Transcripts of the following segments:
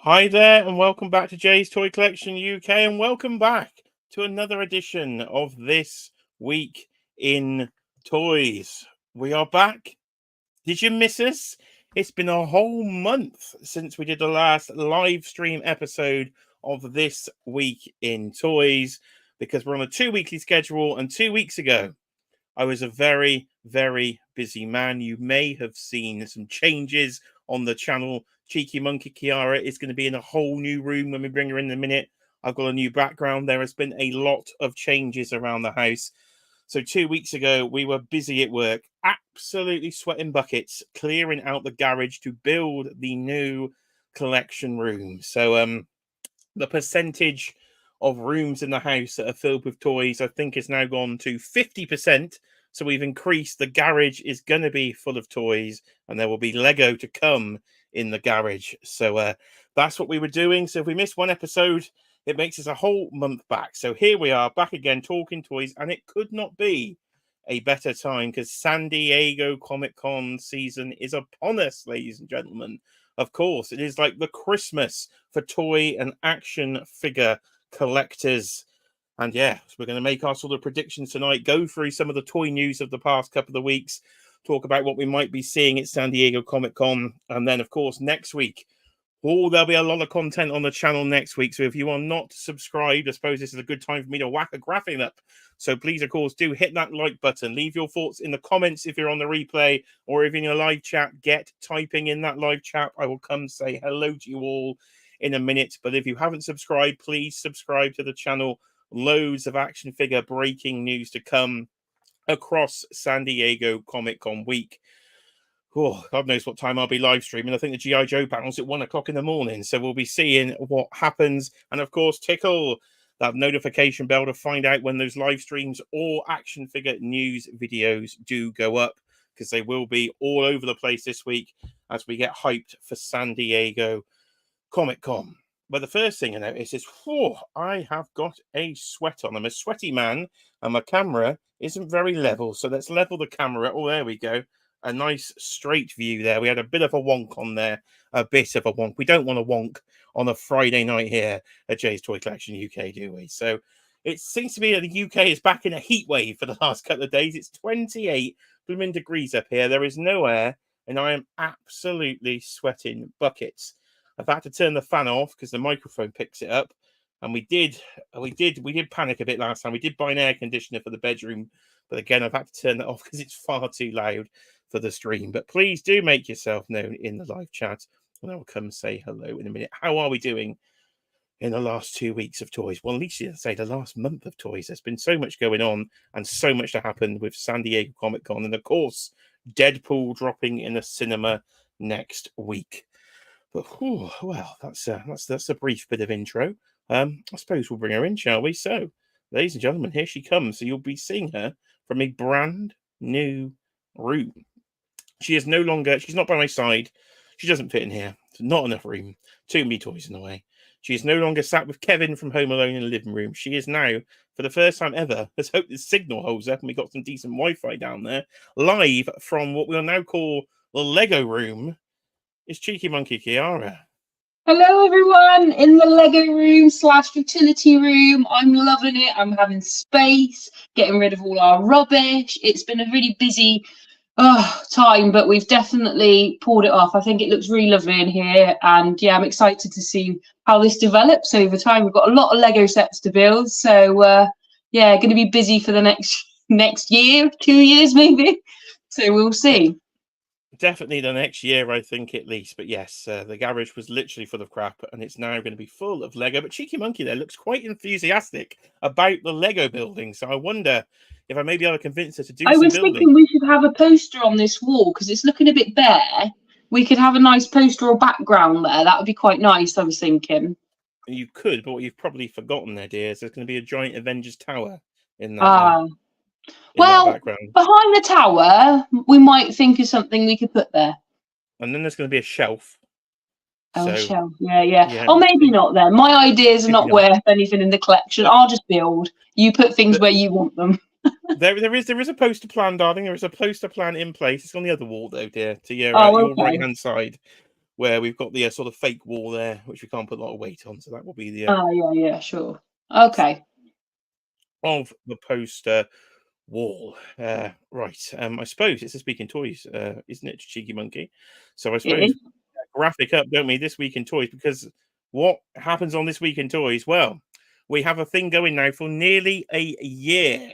Hi there, and welcome back to Jay's Toy Collection UK, and welcome back to another edition of This Week in Toys. We are back. Did you miss us? It's been a whole month since we did the last live stream episode of This Week in Toys because we're on a 2-weekly schedule, and 2 weeks ago I was a very, very busy man. You may have seen some changes on the channel. Cheeky Monkey Kiara is going to be in a whole new room when we bring her in a minute. I've got a new background. There has been a lot of changes around the house. So 2 weeks ago, we were busy at work, absolutely sweating buckets, clearing out the garage to build the new collection room. So the percentage of rooms in the house that are filled with toys, I think, has now gone to 50%. So we've increased. The garage is going to be full of toys, and there will be Lego to come in the garage. So that's what we were doing. So if we missed one episode, it makes us a whole month back. So here we are back again talking toys, and it could not be a better time because San Diego Comic-Con season is upon us, ladies and gentlemen. Of course, it is like the Christmas for toy and action figure collectors. And yeah, so we're going to make our sort of predictions tonight, go through some of the toy news of the past couple of weeks, talk about what we might be seeing at San Diego Comic-Con. And then, of course, next week, there'll be a lot of content on the channel next week. So if you are not subscribed, I suppose this is a good time for me to whack a graphic up. So please, of course, do hit that like button. Leave your thoughts in the comments if you're on the replay, or if you're in a live chat, get typing in that live chat. I will come say hello to you all in a minute. But if you haven't subscribed, please subscribe to the channel. Loads of action figure breaking news to come across San Diego Comic-Con week. Oh, God knows what time I'll be live streaming. I think the G.I. Joe panel's at 1 o'clock in the morning. So we'll be seeing what happens. And of course, tickle that notification bell to find out when those live streams or action figure news videos do go up, because they will be all over the place this week as we get hyped for San Diego Comic-Con. But the first thing I notice is, I have got a sweat on. I'm a sweaty man, and my camera isn't very level. So let's level the camera. Oh, there we go. A nice straight view there. We had a bit of a wonk on there. A bit of a wonk. We don't want a wonk on a Friday night here at Jay's Toy Collection UK, do we? So it seems to be that the UK is back in a heat wave for the last couple of days. It's 28 blooming degrees up here. There is no air, and I am absolutely sweating buckets. I've had to turn the fan off because the microphone picks it up. And we did panic a bit last time. We did buy an air conditioner for the bedroom, but again, I've had to turn that off because it's far too loud for the stream. But please do make yourself known in the live chat, and I will come say hello in a minute. How are we doing in the last 2 weeks of toys? Well, at least you say the last month of toys. There's been so much going on and so much to happen with San Diego Comic-Con, and of course, Deadpool dropping in a cinema next week. But well, that's a brief bit of intro. I suppose we'll bring her in, shall we? So, ladies and gentlemen, here she comes. So you'll be seeing her from a brand new room. She's not by my side. She doesn't fit in here. There's not enough room. Too many toys in the way. She is no longer sat with Kevin from Home Alone in the living room. She is now, for the first time ever, let's hope the signal holds up and we got some decent Wi-Fi down there, live from what we'll now call the Lego room. It's Cheeky Monkey Kiara. Hello everyone in the Lego room / utility room. I'm loving it. I'm having space, getting rid of all our rubbish. It's been a really busy time, but we've definitely pulled it off. I think it looks really lovely in here, and yeah, I'm excited to see how this develops over time. We've got a lot of Lego sets to build, so yeah, going to be busy for the next year, 2 years maybe. So we'll see. Definitely the next year, I think, at least. But yes, the garage was literally full of crap, and it's now going to be full of Lego. But Cheeky Monkey there looks quite enthusiastic about the Lego building. So I wonder if I may be able to convince her to do some building. I was thinking we should have a poster on this wall because it's looking a bit bare. We could have a nice poster or background there. That would be quite nice, I was thinking. You could, but what you've probably forgotten there, dear, is there's going to be a giant Avengers tower in that. Well, background. Behind the tower, we might think of something we could put there. And then there's going to be a shelf. A shelf, yeah. Or maybe not then. My ideas are not worth anything in the collection. I'll just build. You put things where you want them. there is a poster plan, darling. There is a poster plan in place. It's on the other wall, though, dear, to your, your right-hand side. where we've got the sort of fake wall there, which we can't put a lot of weight on. So that will be the yeah, sure. Okay. of the poster wall. Right. I suppose it's a Speaking Toys, isn't it, Cheeky Monkey? So I It suppose is. graphic up, don't we, this week in toys? Because what happens on This Week in Toys? Well, we have a thing going now for nearly a year.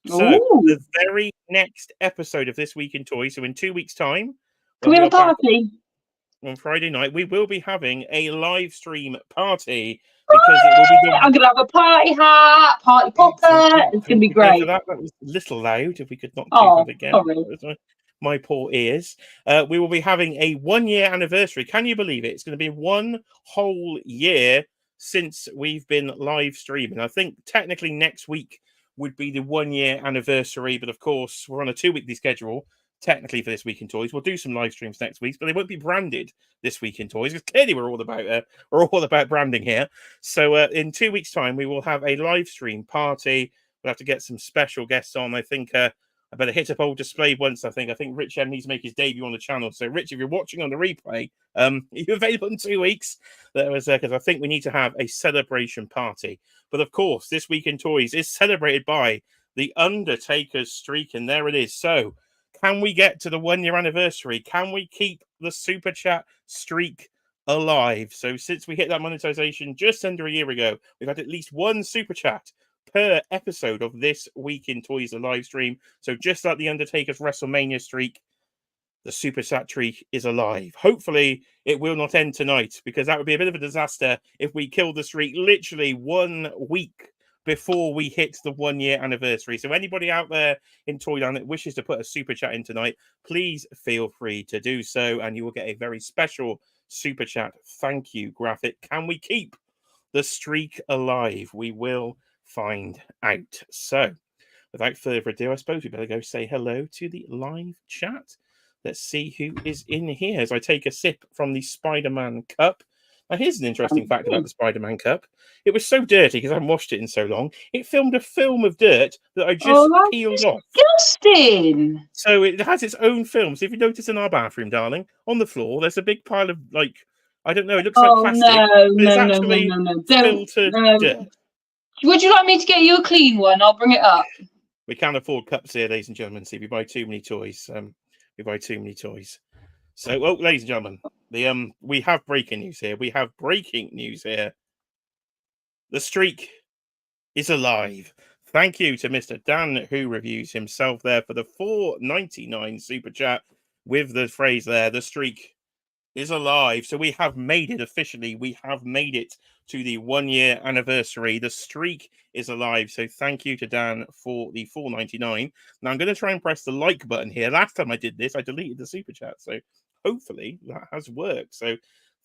So Ooh. the very next episode of This Week in Toys, so in 2 weeks' time, Can when we we have are a back party? on Friday night, we will be having a live stream party because it will be the I'm gonna have a party hat, party popper. It's gonna be Thank you for great. that. That was a little loud. If we could not do Oh, that again. sorry. My poor ears. We will be having a 1 year anniversary. Can you believe it? It's going to be 1 whole year since we've been live streaming. I think technically next week would be the 1 year anniversary, but of course we're on a 2-weekly schedule. Technically for This Week in Toys, we'll do some live streams next week, but they won't be branded This Week in Toys because clearly we're all about branding here. So in 2 weeks' time, we will have a live stream party. We'll have to get some special guests on. I think I better hit up old display once. I think Rich M needs to make his debut on the channel. So Rich, if you're watching on the replay, are you available in 2 weeks? That was because I think we need to have a celebration party. But of course, This Week in Toys is celebrated by the Undertaker's streak, and there it is. So can we get to the 1 year anniversary? Can we keep the super chat streak alive? So since we hit that monetization just under a year ago, we've had at least 1 super chat per episode of This Week in Toys, the live stream. So just like the Undertaker's WrestleMania streak, the super chat streak is alive. Hopefully it will not end tonight, because that would be a bit of a disaster if we killed the streak literally 1 week before we hit the 1 year anniversary. So anybody out there in Toyland that wishes to put a super chat in tonight, please feel free to do so, and you will get a very special super chat thank you graphic. Can we keep the streak alive? We will find out. So without further ado, I suppose we better go say hello to the live chat. Let's see who is in here as I take a sip from the Spider-Man cup. Now, here's an interesting fact about the Spider-Man cup. It was so dirty because I haven't washed it in so long. It filmed a film of dirt that I just peeled off. Disgusting. So it has its own film. So if you notice in our bathroom, darling, on the floor, there's a big pile of, like, I don't know, it looks like plastic. But it's actually filtered dirt. Would you like me to get you a clean one? I'll bring it up. We can't afford cups here, ladies and gentlemen. See, we buy too many toys. We buy too many toys. So, well, ladies and gentlemen, we have breaking news here. We have breaking news here. The streak is alive. Thank you to Mr. Dan, who reviews himself there, for the $4.99 super chat with the phrase there, the streak is alive. So we have made it officially. We have made it to the 1 year anniversary. The streak is alive. So thank you to Dan for the $4.99. Now I'm going to try and press the like button here. Last time I did this, I deleted the super chat. So hopefully that has worked. So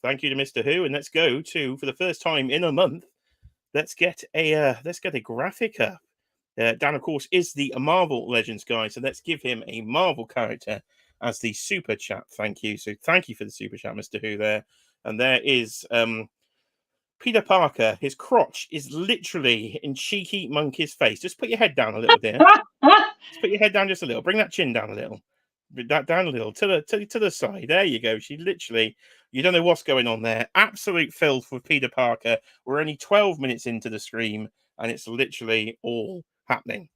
thank you to Mr. Who, and let's go to, for the first time in a month, let's get a graphic up. Dan, of course, is the Marvel Legends guy, so let's give him a Marvel character as the super chat. Thank you. So thank you for the super chat, Mr. Who there. And there is Peter Parker. His crotch is literally in Cheeky Monkey's face. Just put your head down a little there. Just put your head down just a little. Bring that chin down a little. Bring that down a little to the side. There you go. She literally, you don't know what's going on there. Absolute filth with Peter Parker. We're only 12 minutes into the stream, and it's literally all happening.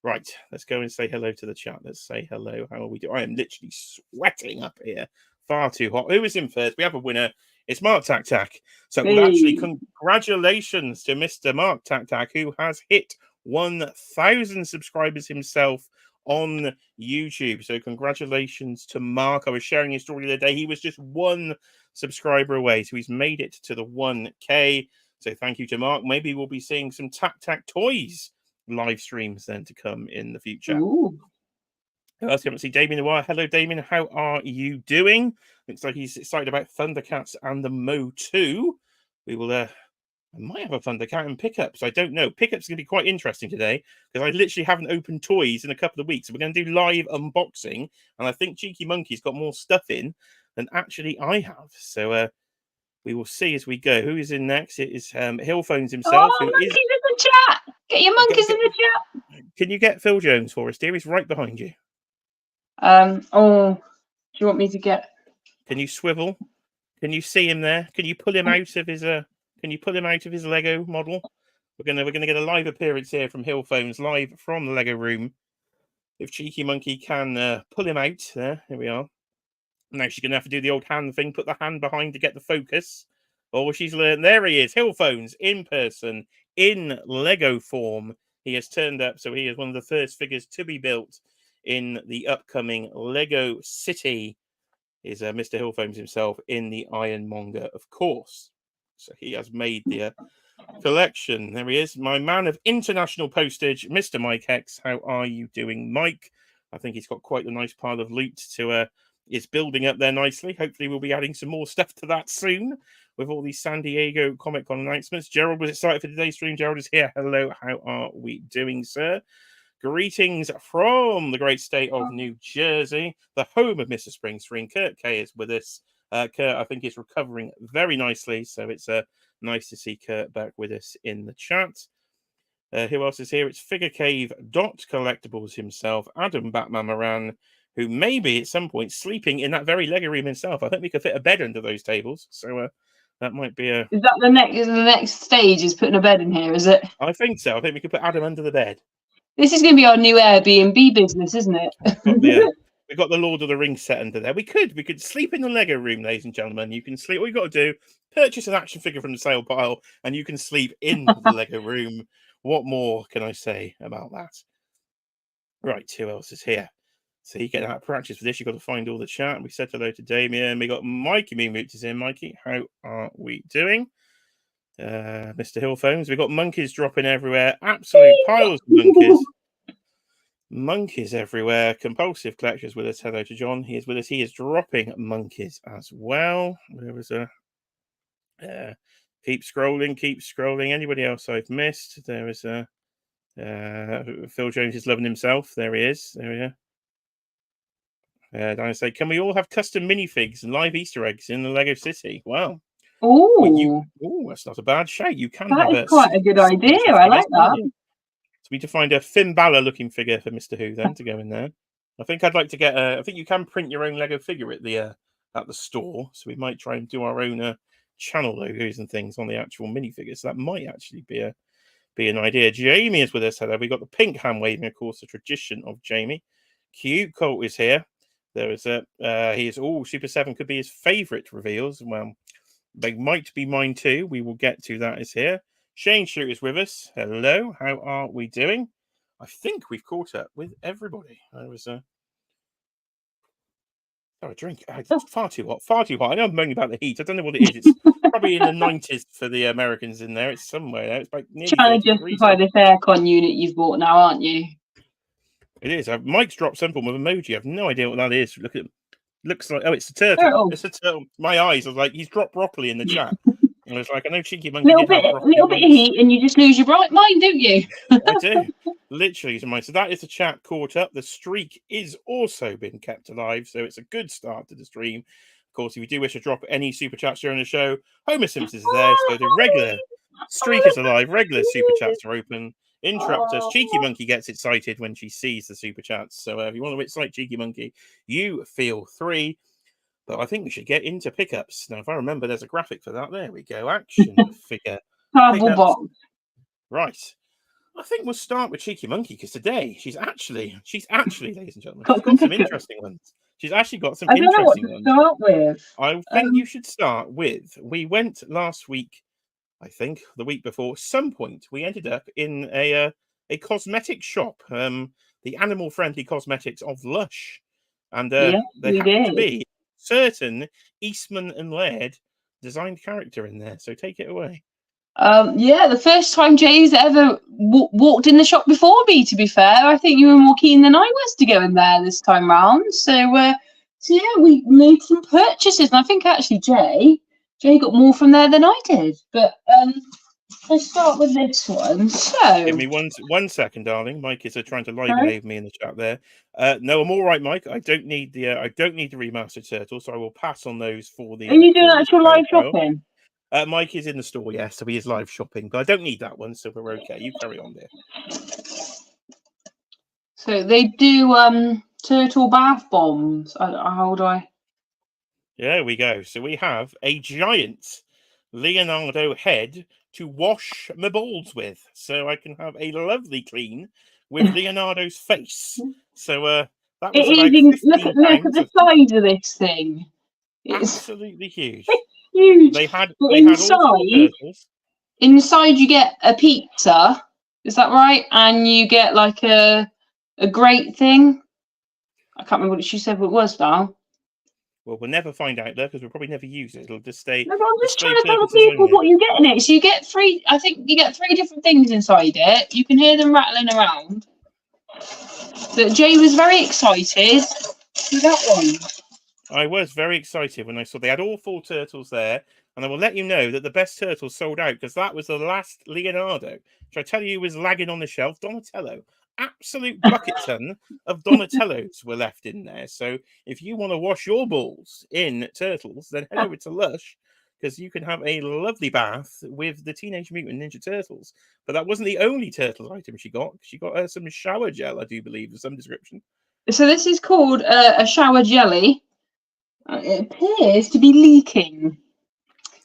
Right, let's go and say hello to the chat. Let's say hello. How are we doing? I am literally sweating up here. Far too hot. Who is in first? We have a winner. It's Mark Tac Tac. So actually, congratulations to Mr. Mark Tac Tac, who has hit 1,000 subscribers himself on YouTube. So congratulations to Mark. I was sharing his story the other day. He was just 1 subscriber away. So he's made it to the 1K. So thank you to Mark. Maybe we'll be seeing some Tac Tac Toys live streams then to come in the future. Ooh. Who else? Haven't seen Damien in a while. Hello, Damien. How are you doing? Looks like he's excited about Thundercats and the Mo 2. We will I might have a Thundercat and pickups. I don't know. Pickups are going to be quite interesting today because I literally haven't opened toys in a couple of weeks. So we're going to do live unboxing, and I think Cheeky Monkey's got more stuff in than actually I have. So we will see as we go. Who is in next? It is Hillphones himself. Oh, monkeys in the chat. Get your monkeys in the chat. Can you get Phil Jones for us, dear? He's right behind you. Do you want me to get? Can you swivel? Can you see him there? Can you pull him out of his Can you pull him out of his Lego model? We're gonna get a live appearance here from Hill Phones, live from the Lego room. If Cheeky Monkey can pull him out, there, here we are. Now she's gonna have to do the old hand thing, put the hand behind to get the focus. Oh, she's learned. There he is, Hill Phones in person, in Lego form. He has turned up, so he is one of the first figures to be built in the upcoming Lego City. Is Mr. Hill Phones himself in the Ironmonger, of course. So he has made the collection. There he is, my man of international postage, Mr. Mike X. How are you doing, Mike? I think he's got quite a nice pile of loot to is building up there nicely. Hopefully we'll be adding some more stuff to that soon with all these San Diego Comic-Con announcements. Gerald was excited for today's stream. Gerald is here. Hello, how are we doing, sir? Greetings from the great state of New Jersey, the home of Mr. Spring. Kurt K is with us. Kurt, I think, is recovering very nicely, so it's nice to see Kurt back with us in the chat. Who else is here? It's Figure Cave Collectibles himself, Adam Batman Moran, who may be at some point sleeping in that very Lego room himself. I think we could fit a bed under those tables, so that might be a. Is that the next stage? Is putting a bed in here? Is it? I think so. I think we could put Adam under the bed. This is going to be our new Airbnb business, isn't it? We've got the Lord of the Rings set under there. We could sleep in the Lego room, ladies and gentlemen. You can sleep. All you got to do, purchase an action figure from the sale pile, and you can sleep in the Lego room. What more can I say about that? Right, who else is here? So you get out of practice for this. You've got to find all the chat. We said hello to Damien. We got Mikey Meanboots is in. Mikey, how are we doing? Mr. Hill Phones. We've got monkeys dropping everywhere. Absolute piles of monkeys. Monkeys everywhere. Compulsive Collectors with us. Hello to John. He is with us. He is dropping monkeys as well. There was a keep scrolling. Anybody else I've missed? There is a Phil Jones is loving himself. There he is. There we are. I say, can we all have custom minifigs and live Easter eggs in the Lego City? Well, oh, that's not a bad shout. You can that have is quite a good idea. I like that. So we need to find a Finn Balor looking figure for Mr. Who then to go in there. I think I'd like to get I think you can print your own Lego figure at the store. So we might try and do our own channel logos and things on the actual minifigures. So that might actually be an idea. Jamie is with us. Hello. We got the pink hand waving, of course, the tradition of Jamie. Cute Colt is here. There is he is Super 7 could be his favorite reveals. Well, they might be mine too. We will get to that. Is here. Shane Shoot is with us. Hello, how are we doing? I think we've caught up with everybody. I was a drink. It's far too hot. I know I'm moaning about the heat. I don't know what it is. It's probably in the 90s for the Americans in there. It's somewhere there. It's like nearly trying to justify this aircon unit you've bought now, aren't you? It is. Mike's dropped some form of emoji. I have no idea what that is. Look at it. Looks like it's a turtle. Oh. It's a turtle. My eyes are like he's dropped broccoli in the chat. And I was like, I know Cheeky Monkey little bit of heat, and you just lose your right mind, don't you? I do. Literally, so that is the chat caught up. The streak is also been kept alive, so it's a good start to the stream. Of course, if you do wish to drop any super chats during the show, Homer Simpsons is there, so the regular streak is alive. Regular super chats are open. Interrupt us. Cheeky Monkey gets excited when she sees the super chats. So if you want to excite Cheeky Monkey, you feel free. But I think we should get into pickups. Now, if I remember, there's a graphic for that. There we go. Action figure. Box. Right. I think we'll start with Cheeky Monkey because today she's actually, ladies and gentlemen, she's got some interesting ones. She's actually got some interesting ones. I don't know what to start with. I think you should start with. We went last week, I think, the week before. Some point we ended up in a cosmetic shop, the animal-friendly cosmetics of Lush, and there happened to be certain Eastman and Laird designed character in there. So take it away. The first time Jay's ever walked in the shop before me, to be fair. I think you were more keen than I was to go in there this time round. So yeah, we made some purchases, and I think actually Jay got more from there than I did. But let's start with this one. So give me one second, darling. Mike is trying to live enable me in the chat there. No, I'm all right, Mike. I don't need the remastered turtle, so I will pass on those for the. Are you doing actual live shopping? Mike is in the store, yes, so he is live shopping, but I don't need that one, so we're okay. You carry on there. So they do turtle bath bombs. How do I? There we go. So we have a giant Leonardo head to wash my balls with, so I can have a lovely clean with Leonardo's face. So that was about Look at £15. the size of this thing. It's Absolutely huge. huge. They had But all four turtles. inside you get a pizza. Is that right? And you get like a grate thing. I can't remember what she said what it was now. Well, we'll never find out there because we'll probably never use it. It'll just stay. No, I'm just display trying to tell purposes people only. what you get in it. So you get three. I think you get 3 different things inside it. You can hear them rattling around. But Jay was very excited with that one. I was very excited when I saw they had all 4 turtles there, and I will let you know that the best turtle sold out because that was the last Leonardo, which I tell you was lagging on the shelf. Donatello, absolute bucket ton of Donatellos were left in there. So if you want to wash your balls in turtles, then head over to Lush because you can have a lovely bath with the Teenage Mutant Ninja Turtles. But that wasn't the only turtle item she got. She got some shower gel, I do believe, of some description. So this is called a shower jelly. It appears to be leaking.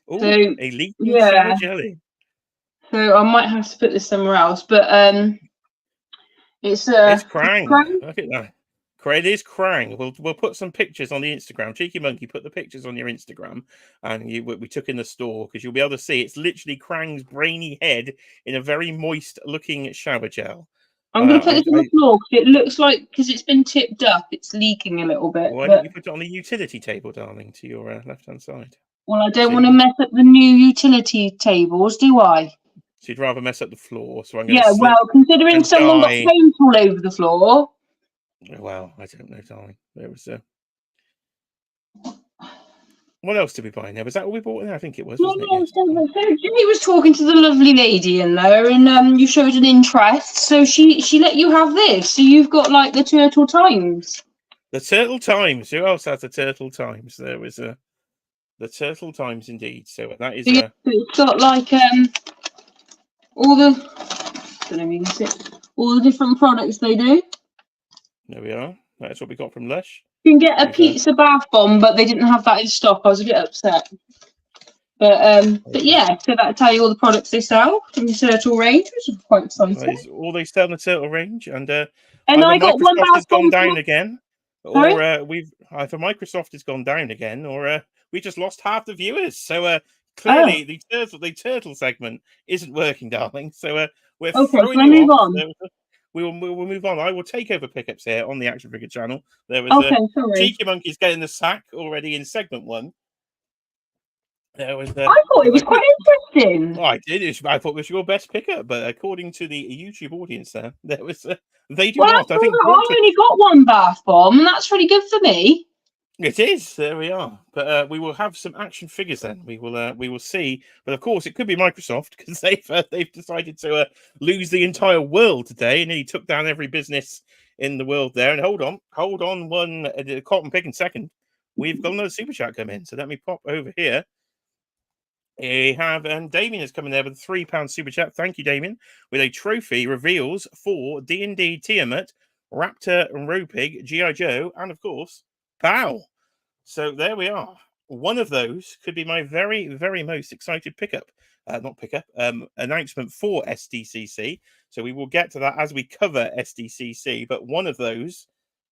Oh, So, a leaking shower jelly. So I might have to put this somewhere else, but it's Krang. Look at that. It is Krang. We'll put some pictures on the Instagram. Cheeky Monkey, put the pictures on your Instagram, and we took in the store because you'll be able to see it's literally Krang's brainy head in a very moist looking shower gel. I'm going to put this on the floor because it looks like it's been tipped up, it's leaking a little bit. Why don't you put it on the utility table, darling, to your left-hand side? Well, I don't want to mess up the new utility tables, do I? So you'd rather mess up the floor. So I'm going to well, considering someone got paint all over the floor. Well, I don't know, darling. There was what else did we buy now? Was that what we bought? I think it was. Wasn't it? So Jimmy was talking to the lovely lady in there, and you showed an interest. So she let you have this. So you've got like the Turtle Times. The Turtle Times. Who else has the Turtle Times? There was the Turtle Times indeed. So that is. It's got like all the. I don't know if you can see all the different products they do. There we are. That's what we got from Lush. You can get a pizza bath bomb, but they didn't have that in stock. I was a bit upset. But yeah, so that'll tell you all the products they sell from the Turtle range, which is quite exciting. All they sell in the Turtle range, and I got one bath has gone down again, or either Microsoft has gone down again, or we just lost half the viewers. So clearly the turtle segment isn't working, darling. So we're throwing you off. We will move on. I will take over pickups here on the Action Figure channel. There was Cheeky Monkey's getting the sack already in segment 1. There was. I thought it was quite interesting. I did. I thought it was your best pickup, but according to the YouTube audience, there was. They do not. I think I only got one bath bomb. That's really good for me. It is. There we are. But we will have some action figures then. We will see. But of course, it could be Microsoft because they've decided to lose the entire world today, and he took down every business in the world there. And hold on, one cotton pick in second. We've got another super chat come in. So let me pop over here. We have Damien is coming there with a £3 super chat. Thank you, Damien. With a trophy reveals for D&D Tiamat, Raptor and Ropig, G.I. Joe, and of course, Pow. So there we are. One of those could be my very, very most excited announcement for SDCC. So we will get to that as we cover SDCC. But one of those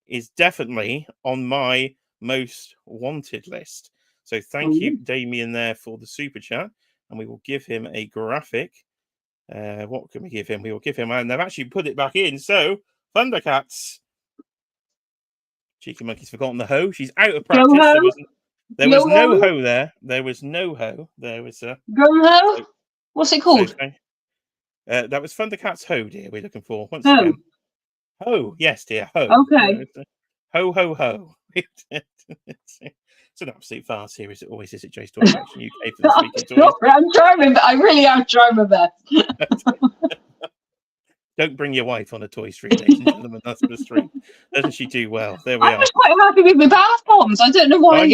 is definitely on my most wanted list. So thank you, Damien, there for the super chat. And we will give him a graphic. What can we give him? We will give him, and they've actually put it back in. So, Thundercats. Cheeky Monkey's forgotten the hoe. She's out of practice. There was no hoe there. There was no hoe. There was a ho. What's it called? That was Thundercats hoe, dear. We're looking for once again. Ho, yes, dear. Ho. Okay. Ho ho ho. It's an absolute farce here, as it always is at Jay's Toy Collection UK for this week. I'm trying. I really am trying my best. Don't bring your wife on a toy stream, ladies and gentlemen. That's the stream. Doesn't she do well? There we are. I was quite happy with my bath bombs. I don't know why.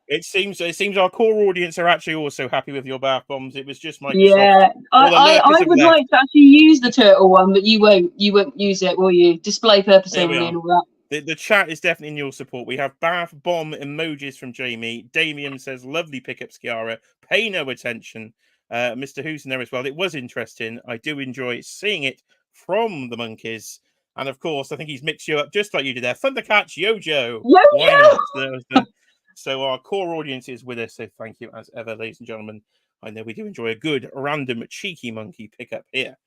It seems our core audience are actually also happy with your bath bombs. It was just Microsoft. Yeah, I would like to actually use the turtle one, but you won't use it, will you? Display purpose only and all that. The chat is definitely in your support. We have bath bomb emojis from Jamie. Damien says, lovely pickup, Skiara. Pay no attention. Mr. Who's in there as well. It was interesting. I do enjoy seeing it from the monkeys. And of course, I think he's mixed you up just like you did there. Thundercats, Yojo. Why not? So our core audience is with us. So thank you as ever, ladies and gentlemen. I know we do enjoy a good random cheeky monkey pickup here.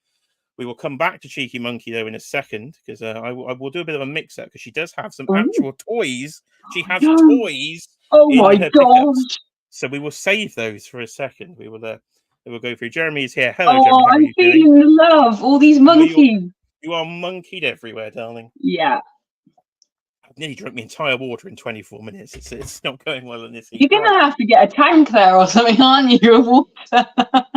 We will come back to Cheeky Monkey, though, in a second, because I will do a bit of a mix-up, because she does have some actual toys. She has toys in her pickups. So we will save those for a second. We will go through. Jeremy is here. Hello, Jeremy. How are you feeling doing? The love. All these monkeys. You are monkeyed everywhere, darling. Yeah. I've nearly drunk my entire water in 24 minutes. It's not going well in this heat. You're going to have to get a tank there or something, aren't you, of water?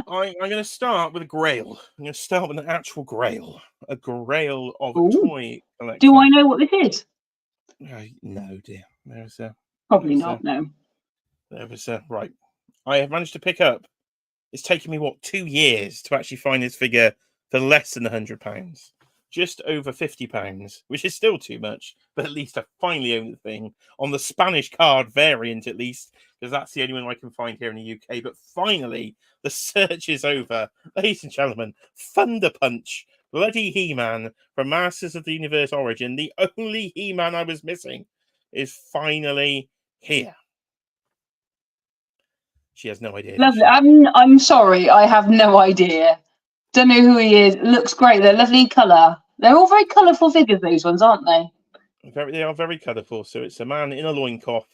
I'm going to start with a grail. I'm going to start with an actual grail. A grail of a toy collection. Do I know what this is? No, dear. Probably not, no. There was right. I have managed to pick up. It's taken me, 2 years to actually find this figure for less than £100. Just over £50, which is still too much, but at least I finally own the thing on the Spanish card variant, at least, because that's the only one I can find here in the UK. But finally, the search is over. Ladies and gentlemen, Thunder Punch, bloody He-Man from Masters of the Universe Origin, the only He-Man I was missing, is finally here. She has no idea. Lovely. I'm sorry, I have no idea. Don't know who he is. Looks great. They're lovely colour. They're all very colourful figures, those ones, aren't they? They are very colourful. So it's a man in a loincloth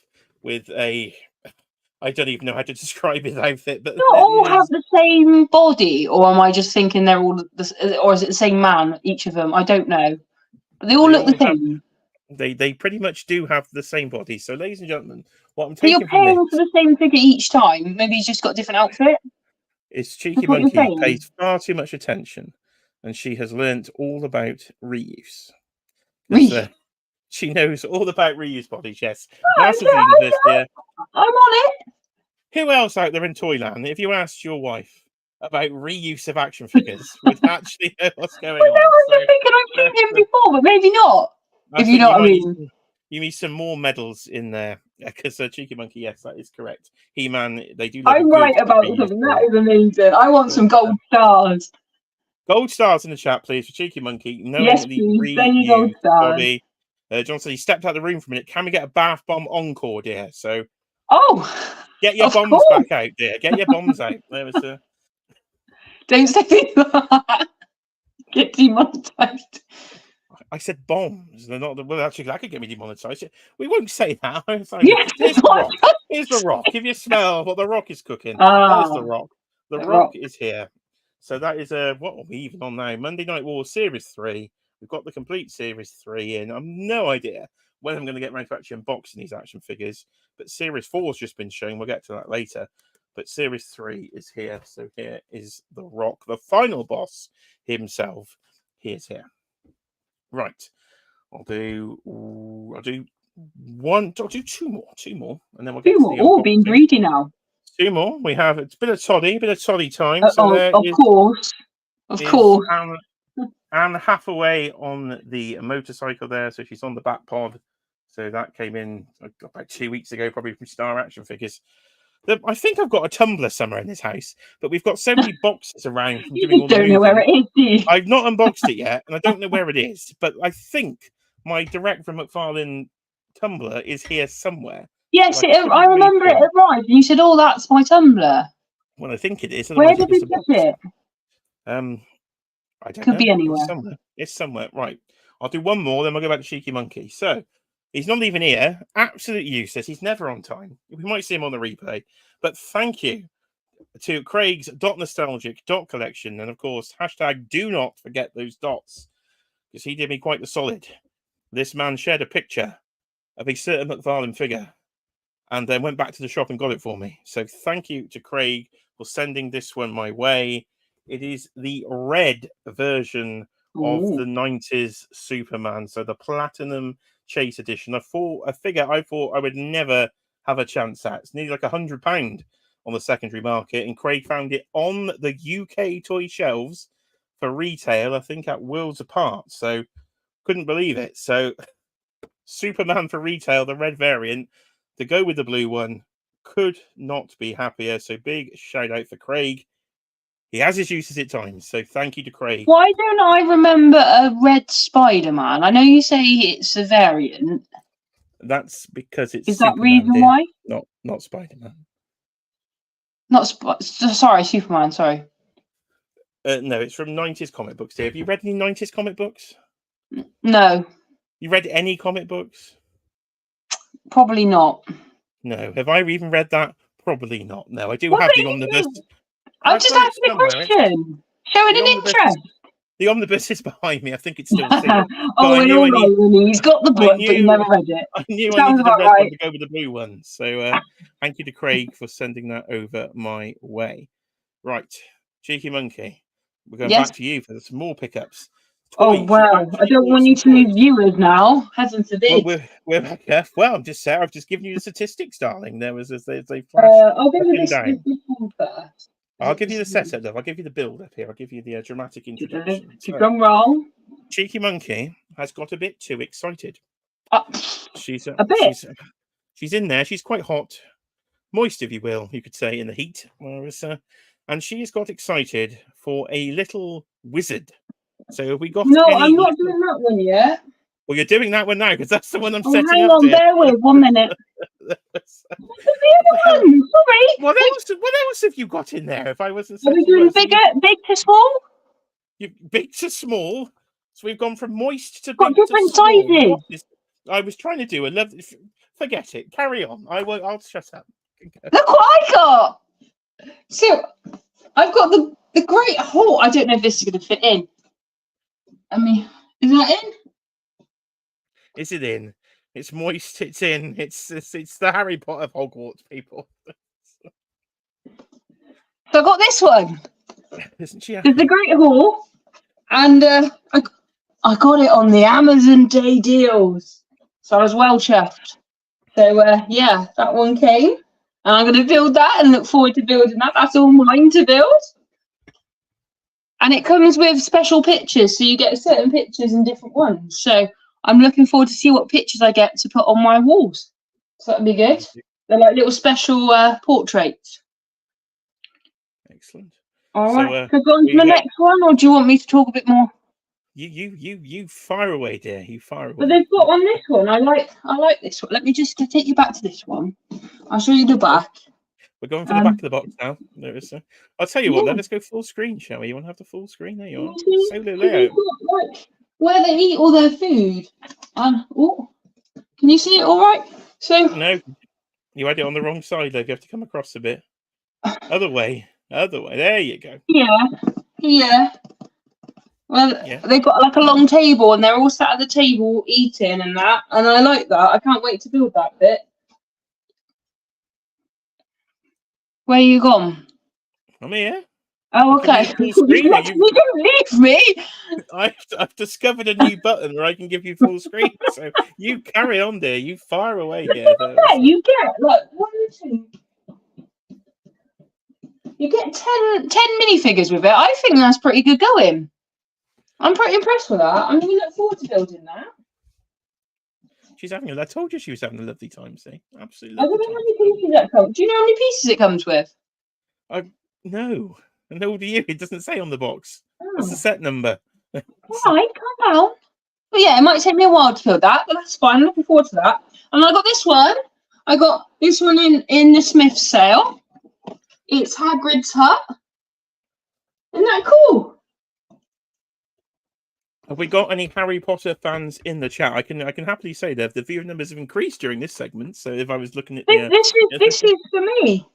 with a... I don't even know how to describe his outfit. But not all have the same body, or am I just thinking they're all... Or is it the same man, each of them? I don't know. But they all look the same. They pretty much do have the same body. So, ladies and gentlemen, what I'm taking you're paying for the same figure each time? Maybe he's just got a different outfit? It's Cheeky Monkey pays far too much attention, and she has learnt all about reuse. She knows all about reuse bodies, yes. Massive universe here. I'm on it. Who else out there in Toyland, if you asked your wife about reuse of action figures, would actually know what's going on? I was just thinking I've seen him before, but maybe not. If you know what I mean. You need some more medals in there, because Cheeky Monkey, yes, that is correct. He-Man, they do. I'm right about something. That is amazing. I want some gold stars. Gold stars in the chat, please, for Cheeky Monkey. Yes, please. Send you gold stars. Body. John said he stepped out of the room for a minute. Can we get a bath bomb encore, dear? So, get your bombs back out, dear. Get your bombs out. There was a... Don't say that. Get demonetized. I said bombs. They're not. Well, actually, that could get me demonetized. We won't say that. Here's the rock. Here's the rock. If you smell what the rock is cooking, there's the rock. The rock is here. So that is what are we even on now? Monday Night War Series 3. We've got the complete Series 3 in. I've no idea when I'm going to get around to actually unboxing these action figures. But Series 4 has just been shown. We'll get to that later. But Series 3 is here. So here is the rock, the final boss himself. He's here. Right, I'll do one. I'll do two more, and then we'll get to the Oh, being greedy now. 2 more. We have a bit of toddy time. So of course. Anne Hathaway on the motorcycle there. So she's on the back pod. So that came in about 2 weeks ago, probably from Star Action Figures. I think I've got a tumbler somewhere in this house, but we've got so many boxes around. You don't know where it is, do you? I've not unboxed it yet, and I don't know where it is, but I think my direct from McFarlane tumbler is here somewhere. Yes, I remember it arrived, and you said, "Oh, that's my tumbler." Well, I think it is. Where did we put it? I don't know. Could be anywhere. It's somewhere. Right. I'll do one more, then we'll go back to Cheeky Monkey. So, he's not even here. Absolutely useless. He's never on time. We might see him on the replay. But thank you to Craig's .nostalgic .collection. And, of course, hashtag do not forget those dots. Because he did me quite the solid. This man shared a picture of a certain McFarlane figure. And then went back to the shop and got it for me. So thank you to Craig for sending this one my way. It is the red version of the 90s Superman. So the Platinum Chase Edition. A figure I thought I would never have a chance at. It's nearly like £100 on the secondary market. And Craig found it on the UK toy shelves for retail, I think at Worlds Apart. So couldn't believe it. So Superman for retail, the red variant, to go with the blue one. Could not be happier. So big shout out for Craig. He has his uses at times, so thank you to Craig. Why don't I remember a red Spider-Man? I know you say it's a variant. That's because it's Is that Superman, reason dear. why? Not Spider-Man. Sorry, Superman. Sorry. No, it's from 90s comic books, dear. Have you read any 90s comic books? No, You read any comic books? probably not. No. Have I even read that? Probably not. No, I do What have are the you omnibus. doing? I'm just got it asking a somewhere. question. Showing an interest. The omnibus is behind me. I think it's still sealed. Oh, I we're knew all I need- rolling. He's got the I book, but he knew- never read it. I knew I Sounds needed a about red one right. to go with the blue one. So thank you to Craig for sending that over my way. Right, Cheeky Monkey. We're going Yes. back to you for some more pickups. Oh, Toys. wow. You've I actually don't bought want you to some lose toys. viewers now. Heaven Well, forbid. we're back here. Well, I'm just saying. I've just given you the statistics, darling. There was they flashed I'll give up you and this down. one first. I'll give you the setup, love. I'll give you the build up here. I'll give you the dramatic introduction. To drum roll. Cheeky Monkey has got a bit too excited. She's a bit. She's in there. She's quite hot, moist, if you will, you could say, in the heat. Whereas, and she has got excited for a little wizard. So have we got? No, any I'm not doing that one yet. Well, you're doing that one now because that's the one I'm Oh, setting hang up. on, bear with 1 minute. What's the other one? Sorry. What else have you got in there? If I wasn't Are we setting doing up, big to small? big to small. So we've gone from moist to Got big different to small. sizes. I was trying to do a love. Forget it. Carry on. I'll shut up. Look what I got. So I've got the great hole. I don't know if this is going to fit in. I mean, is that in? Is it in? It's moist. It's in. It's the Harry Potter of Hogwarts, people. So I got this one. Isn't she? There's the great hall, and I got it on the Amazon Day deals, so I was well chuffed. So yeah, that one came, and I'm going to build that and look forward to building that. That's all mine to build, and it comes with special pictures, so you get certain pictures and different ones. So I'm looking forward to see what pictures I get to put on my walls. So that'd be good. They're like little special portraits. Excellent. All right. So go on to the next one, or do you want me to talk a bit more? You fire away, dear. You fire away. But they've got on this one. I like this one. Let me just take you back to this one. I'll show you the back. We're going for the back of the box now. I'll tell you what. Let's go full screen, shall we? You want to have the full screen? There you are. Solo layout. Like where they eat all their food. Can you see it all right? So no, you had it on the wrong side. Though you have to come across a bit. Other way. There you go. Yeah. Well, they've got like a long table, and they're all sat at the table eating and that, and I like that. I can't wait to build that bit. Where you gone? I'm here. Oh, okay. You don't leave me. I've discovered a new button where I can give you full screen. So you carry on, dear. You fire away here. You get like 1, 2. You get 10 minifigures with it. I think that's pretty good going. I'm pretty impressed with that. I'm going to look forward to building that. She's having I told you she was having a lovely time, see? Absolutely. I don't know how many pieces that comes. Do you know how many pieces it comes with? No. And nor do you. It doesn't say on the box. That's the set number. Right, calm down. But yeah, it might take me a while to build that, but that's fine. I'm looking forward to that. And I got this one. I got this one in the Smith sale. It's Hagrid's hut. Isn't that cool? Have we got any Harry Potter fans in the chat? I can happily say that the viewer numbers have increased during this segment. So if I was looking at this is for me.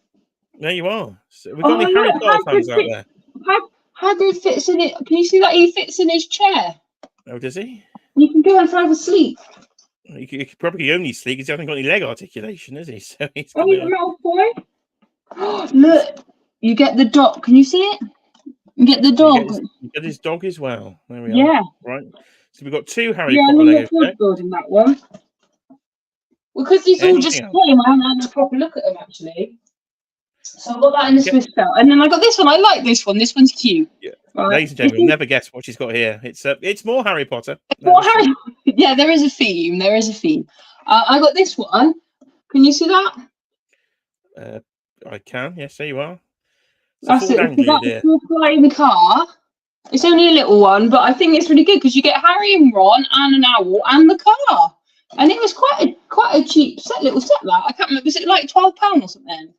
There you are. So we've got any Harry Potter fans out there? Hagrid fits in it. Can you see that he fits in his chair? Oh, does he? You can go and have a sleep. He could probably only sleep because he hasn't got any leg articulation, has he? So he's he's a little boy. Look, you get the dog. Can you see it? You get the dog. You get his dog as well. There we are. Yeah. Right. So we've got 2 Harry Potter Legos. Building that one. Well, because these all just came, I haven't had a proper look at them actually. So I got that in the Swiss belt, and then I got this one. I like this one. This one's cute. Yeah. Right. Ladies and gentlemen, you'll never guess what she's got here. It's more Harry Potter. Yeah, there is a theme. There is a theme. I got this one. Can you see that? I can. Yes, there you are. That's it. It's a flying car. It's only a little one, but I think it's really good because you get Harry and Ron and an owl and the car. And it was quite a cheap little set. That I can't remember. Was it like £12 or something?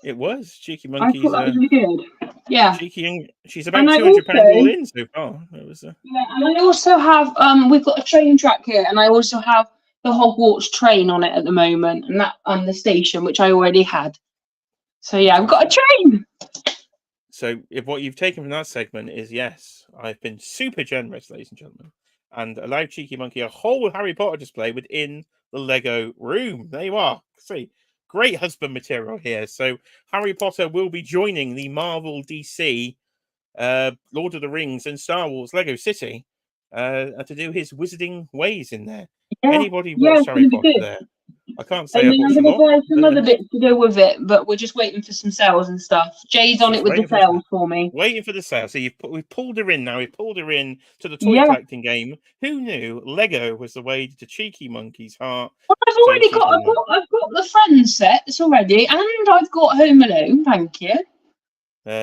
It was. Cheeky Monkey's. I thought that was really good. Yeah. Cheeky, she's about £200 all in so far. It was. Yeah, and I also have we've got a train track here, and I also have the Hogwarts train on it at the moment, and that on the station, which I already had. So yeah, I've got a train. So if what you've taken from that segment is yes, I've been super generous, ladies and gentlemen, and allowed Cheeky Monkey a whole Harry Potter display within the Lego room. There you are. See, great husband material here. So Harry Potter will be joining the Marvel DC Lord of the Rings and Star Wars Lego City to do his wizarding ways in there. Yeah. Anybody watch Harry Potter there? I can't say I'm going to buy some other bits to go with it, but we're just waiting for some sales and stuff. Jay's on it with the sales for me. Waiting for the sale. So we've pulled her in now. We've pulled her in to the toy collecting game. Who knew Lego was the way to Cheeky Monkey's heart? Well, I've got the Friends sets already, and I've got Home Alone. Thank you.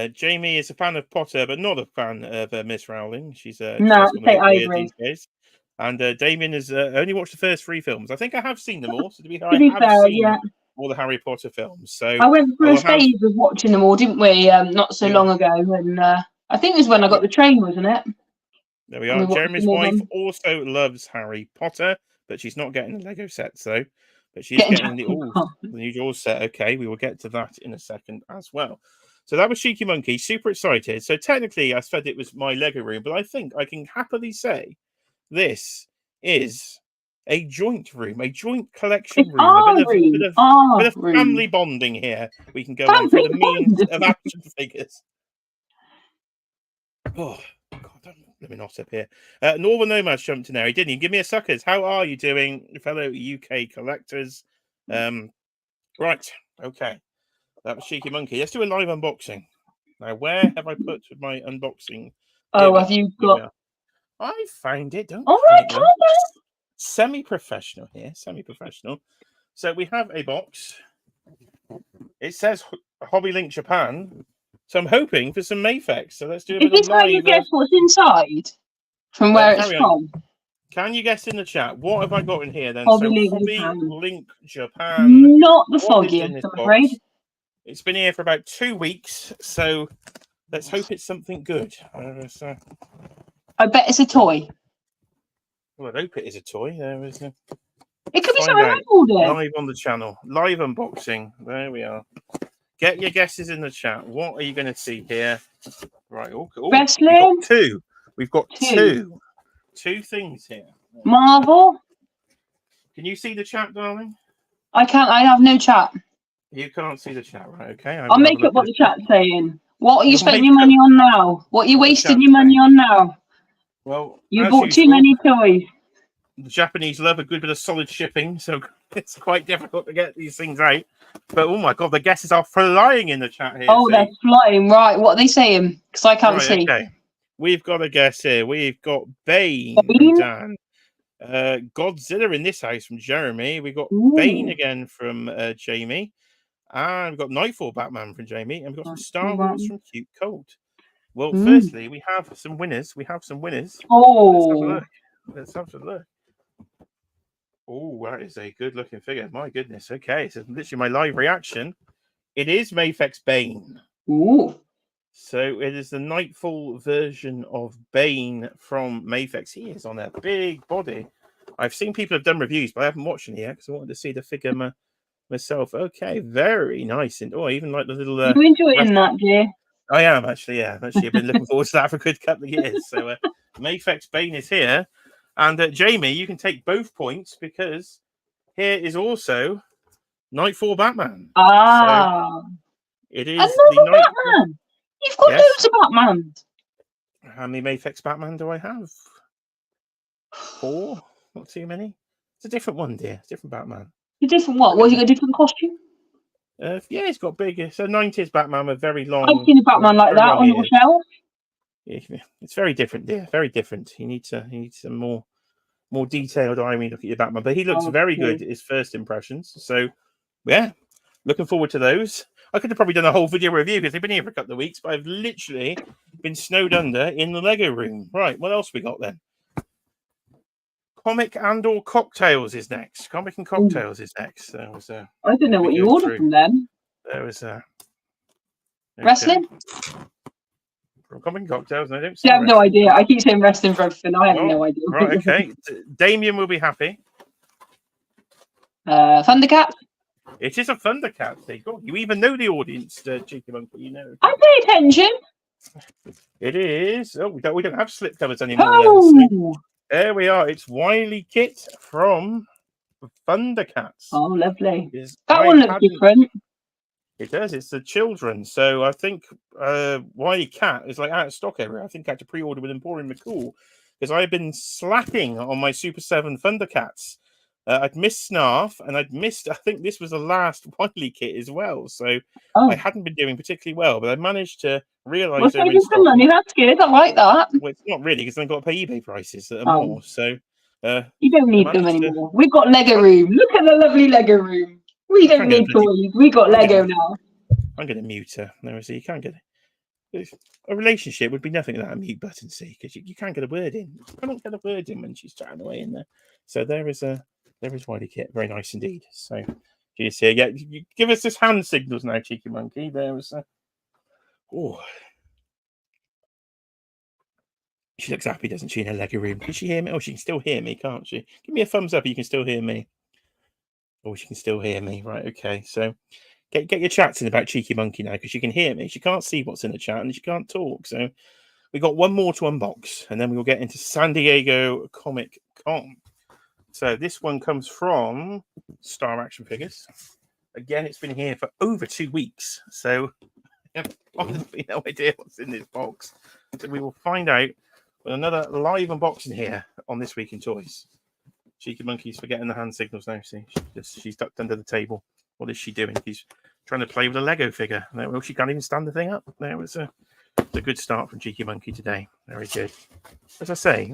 Jamie is a fan of Potter, but not a fan of Miss Rowling. She's I agree. These days. And Damien has only watched the first 3 films. I think I have seen them all. So to be fair, all the Harry Potter films. So I went through a phase of watching them all, didn't we? Not so long ago, and I think it was when I got the train, wasn't it? There we are. Jeremy's wife also loves Harry Potter, but she's not getting the Lego sets though. But she's getting the new Jaws set. Okay, we will get to that in a second as well. So that was Cheeky Monkey. Super excited. So technically, I said it was my Lego room, but I think I can happily say this is a joint room, a joint collection room. A bit of family bonding here. We can go on for the means of action figures. Oh, God, let me not up here. Northern Nomads jumped in there. He didn't. Give me a suckers. How are you doing, fellow UK collectors? Right. Okay. That was Cheeky Monkey. Let's do a live unboxing. Now, where have I put my unboxing? Have you got... I found it. Don't semi-professional here. Semi-professional. So we have a box. It says Hobby Link Japan. So I'm hoping for some Mayfex. So let's do a bit of live. Is this how you guess what's inside? From where it's from? Can you guess in the chat? What have I got in here then? Hobby Link Japan. Not the foggiest, I'm afraid. It's been here for about 2 weeks. So let's hope it's something good. I bet it's a toy. Well, I hope it is a toy. It could be something I ordered. Live on the channel. Live unboxing. There we are. Get your guesses in the chat. What are you going to see here? Right. Wrestling? We've got two. Two things here. Marvel? Can you see the chat, darling? I can't. I have no chat. You can't see the chat, right? Okay. I'll make up what the chat's saying. What are you spending your money on now? What are you wasting your money on now? Well, you bought too many toys. The Japanese love a good bit of solid shipping, so it's quite difficult to get these things out. But oh my God, the guesses are flying in the chat here. Oh, they're flying. Right. What are they saying? Because I can't see. Okay. We've got a guess here. We've got Bane from Dan. Godzilla in this house from Jeremy. We've got Bane again from Jamie. And we've got Nightfall Batman from Jamie. And we've got some Star Wars from Cute Colt. Well, firstly, we have some winners. Oh. Let's have a look. Oh, that is a good looking figure. My goodness. Okay. So literally my live reaction. It is Mayfex Bane. Ooh. So it is the Nightfall version of Bane from Mayfex. He is on a big body. I've seen people have done reviews, but I haven't watched any yet because I wanted to see the figure myself. Okay, very nice. And I even like the little. You enjoying that, dear? I am actually. Yeah, I've been looking forward to that for a good couple of years. So Mayfex Bane is here, and Jamie, you can take both points because here is also Nightfall Batman. Ah, so it is another Batman. You've got loads of Batman. How many Mayfex Batman do I have? 4? Not too many. It's a different one, dear. It's a different Batman. A different what? Was it a different costume? Yeah, it's got big. It's a 90s Batman with very long. I've seen a Batman like that on your shelf. It's very different, dear. Very different. You need some more detailed eye when you look at your Batman. But he looks very good at his first impressions. So yeah, looking forward to those. I could have probably done a whole video review because they've been here for a couple of weeks, but I've literally been snowed under in the Lego room. Right, what else we got then? Comic and/or cocktails is next. Comic and cocktails is next. There was I don't know what you ordered from them. There was wrestling. From Comic and cocktails. I don't see. I have no idea. I keep saying wrestling for everything. I have no idea. Right. Okay. Damien will be happy. Thundercat. It is a Thundercat. There you go. You even know the audience, Cheeky Monkey. You know. I pay attention. It is. Oh, we don't have slip covers anymore. Oh. Then, so there we are. It's Wily Kit from Thundercats. Oh, lovely. That one looks different. It does. It's the children. So I think Wily Cat is like out of stock everywhere. I think I had to pre-order with Emporium McCool because I've been slacking on my Super 7 Thundercats. I'd missed Snarf and I'd missed, I think this was the last Wily Kit as well. So I hadn't been doing particularly well, but I managed to realise they're in stock. Money. That's good. I like that. Well, it's not really because they've got to pay eBay prices that are more. So you don't need them anymore. We've got Lego room. Look at the lovely Lego room. We don't need toys. We got Lego now. I'm going to mute her. No, so you can't get it. A relationship would be nothing without a mute button, see, because you can't get a word in. You cannot get a word in when she's chatting away in there. So there is Wily Kit. Very nice indeed. So you see, yeah, you give us this hand signals now, Cheeky Monkey. There was She looks happy, doesn't she, in her Lego room? Can she hear me? Oh, she can still hear me, can't she? Give me a thumbs up if you can still hear me. Oh, she can still hear me. Right, okay. So get your chats in about Cheeky Monkey now because she can hear me. She can't see what's in the chat and she can't talk. So we got one more to unbox and then we will get into San Diego Comic Con. So this one comes from Star Action Figures. Again, it's been here for over 2 weeks. So I have honestly no idea what's in this box. So we will find out with another live unboxing here on This Week in Toys. Cheeky Monkey's forgetting the hand signals now. See, she's tucked under the table. What is she doing? She's trying to play with a Lego figure. Well, she can't even stand the thing up. There was a good start from Cheeky Monkey today. Very good. As I say,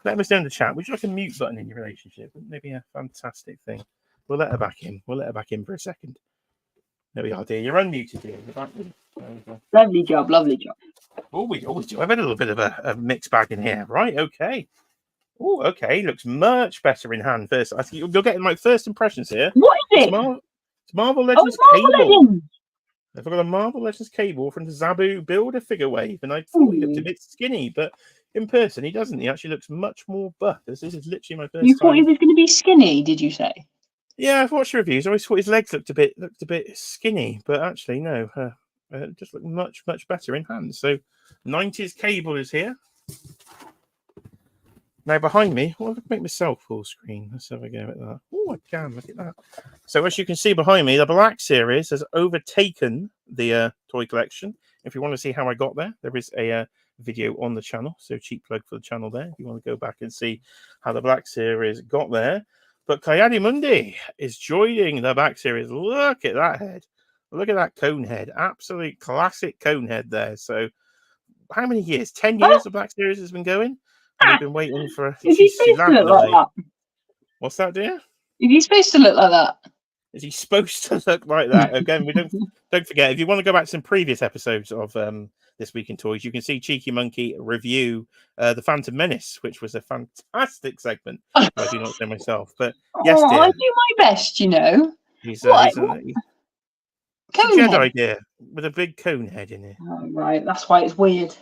let us know in the chat. Would you like a mute button in your relationship? Maybe a fantastic thing. We'll let her back in. We'll let her back in for a second. There we are, dear. You're unmuted, dear. Lovely job. Lovely job. Oh, we do. I've had a little bit of a mixed bag in here. Right, okay. Oh, okay. Looks much better in hand. First, I think you're getting my first impressions here. What is it? It's Marvel Legends Marvel cable. Legends. I've got a Marvel Legends cable from the Zabu Builder figure wave, and I thought he looked a bit skinny, but in person he doesn't. He actually looks much more buff. This is literally my first time. You thought he was going to be skinny? Did you say? Yeah, I've watched reviews. I always thought his legs looked a bit skinny, but actually no. Just look much better in hand. So 90s cable is here. Now behind me, well, I'll make myself full screen. Let's have a go at that. Oh, I can, look at that. So as you can see behind me, the Black Series has overtaken the toy collection. If you want to see how I got there, there is a video on the channel. So cheap plug for the channel there. If you want to go back and see how the Black Series got there. But Coyote Mundi is joining the Black Series. Look at that head. Look at that cone head. Absolute classic cone head there. So how many years? 10 years the Black Series has been going? And we've been waiting for Is he supposed to look like that? What's that, dear? Is he supposed to look like that? Is he supposed to look like that? Again, we don't forget, if you want to go back to some previous episodes of This Week in Toys, you can see Cheeky Monkey review The Phantom Menace, which was a fantastic segment. I do not say myself. But yes, dear. I do my best, you know. He's a Jedi, dear, with a big cone head in it. Oh, right, that's why it's weird.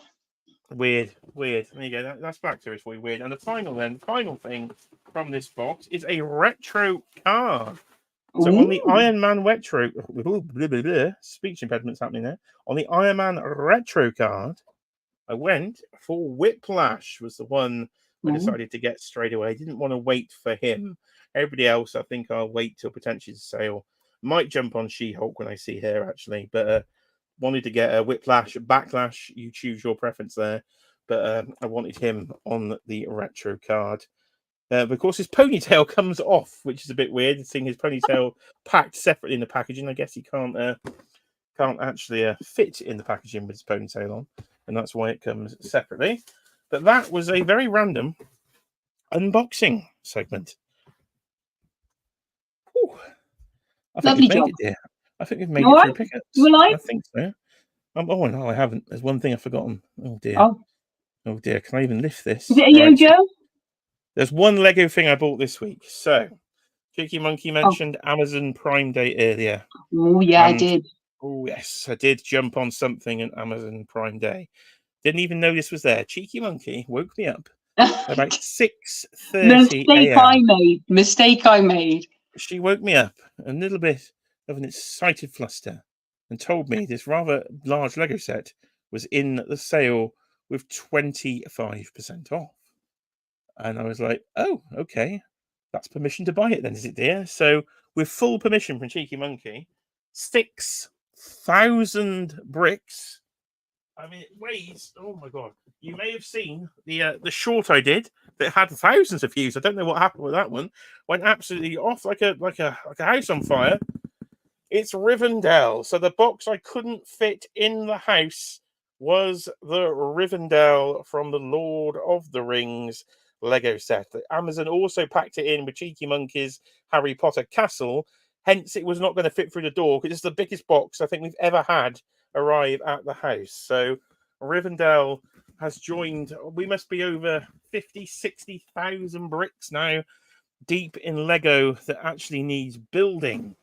Weird. There you go. That's Black Series for you. Weird. And the final thing from this box is a retro card. So on the Iron Man retro, speech impediments happening there. On the Iron Man retro card, I went for Whiplash. Was the one I decided to get straight away. I didn't want to wait for him. Everybody else, I think I'll wait till potentially sale. Might jump on She-Hulk when I see her actually, but wanted to get a Whiplash, Backlash. You choose your preference there, but I wanted him on the retro card. Of course, his ponytail comes off, which is a bit weird. Seeing his ponytail packed separately in the packaging, I guess he can't actually fit in the packaging with his ponytail on. and that's why it comes separately. But that was a very random unboxing segment. Ooh, I think Lovely we've made job. it, dear. I think we've made You it all through right? pickups. You alive? I think so. Oh no, I haven't. There's one thing I've forgotten. Oh dear. Oh, Oh dear. Can I even lift this? is it a Right. yo-yo? There's one Lego thing I bought this week. So, Cheeky Monkey Oh, mentioned Amazon Prime Day earlier. oh yeah, I And did. oh yes, I did jump on something at Amazon Prime Day. Didn't even know this was there. Cheeky Monkey woke me up at about 6:30 a.m. Mistake I made. She woke me up a little bit of an excited fluster and told me this rather large Lego set was in the sale with 25% off. And I was like, oh, okay. That's permission to buy it then, is it, dear? So, with full permission from Cheeky Monkey, 6,000 bricks. I mean, it weighs. Oh my god! You may have seen the short I did that had thousands of views. I don't know what happened with that one. Went absolutely off like a house on fire. It's Rivendell. So the box I couldn't fit in the house was the Rivendell from the Lord of the Rings Lego set. Amazon also packed it in with Cheeky Monkey's Harry Potter castle. Hence, it was not going to fit through the door because it's the biggest box I think we've ever had arrive at the house. So Rivendell has joined. We must be over 60,000 bricks now deep in Lego that actually needs building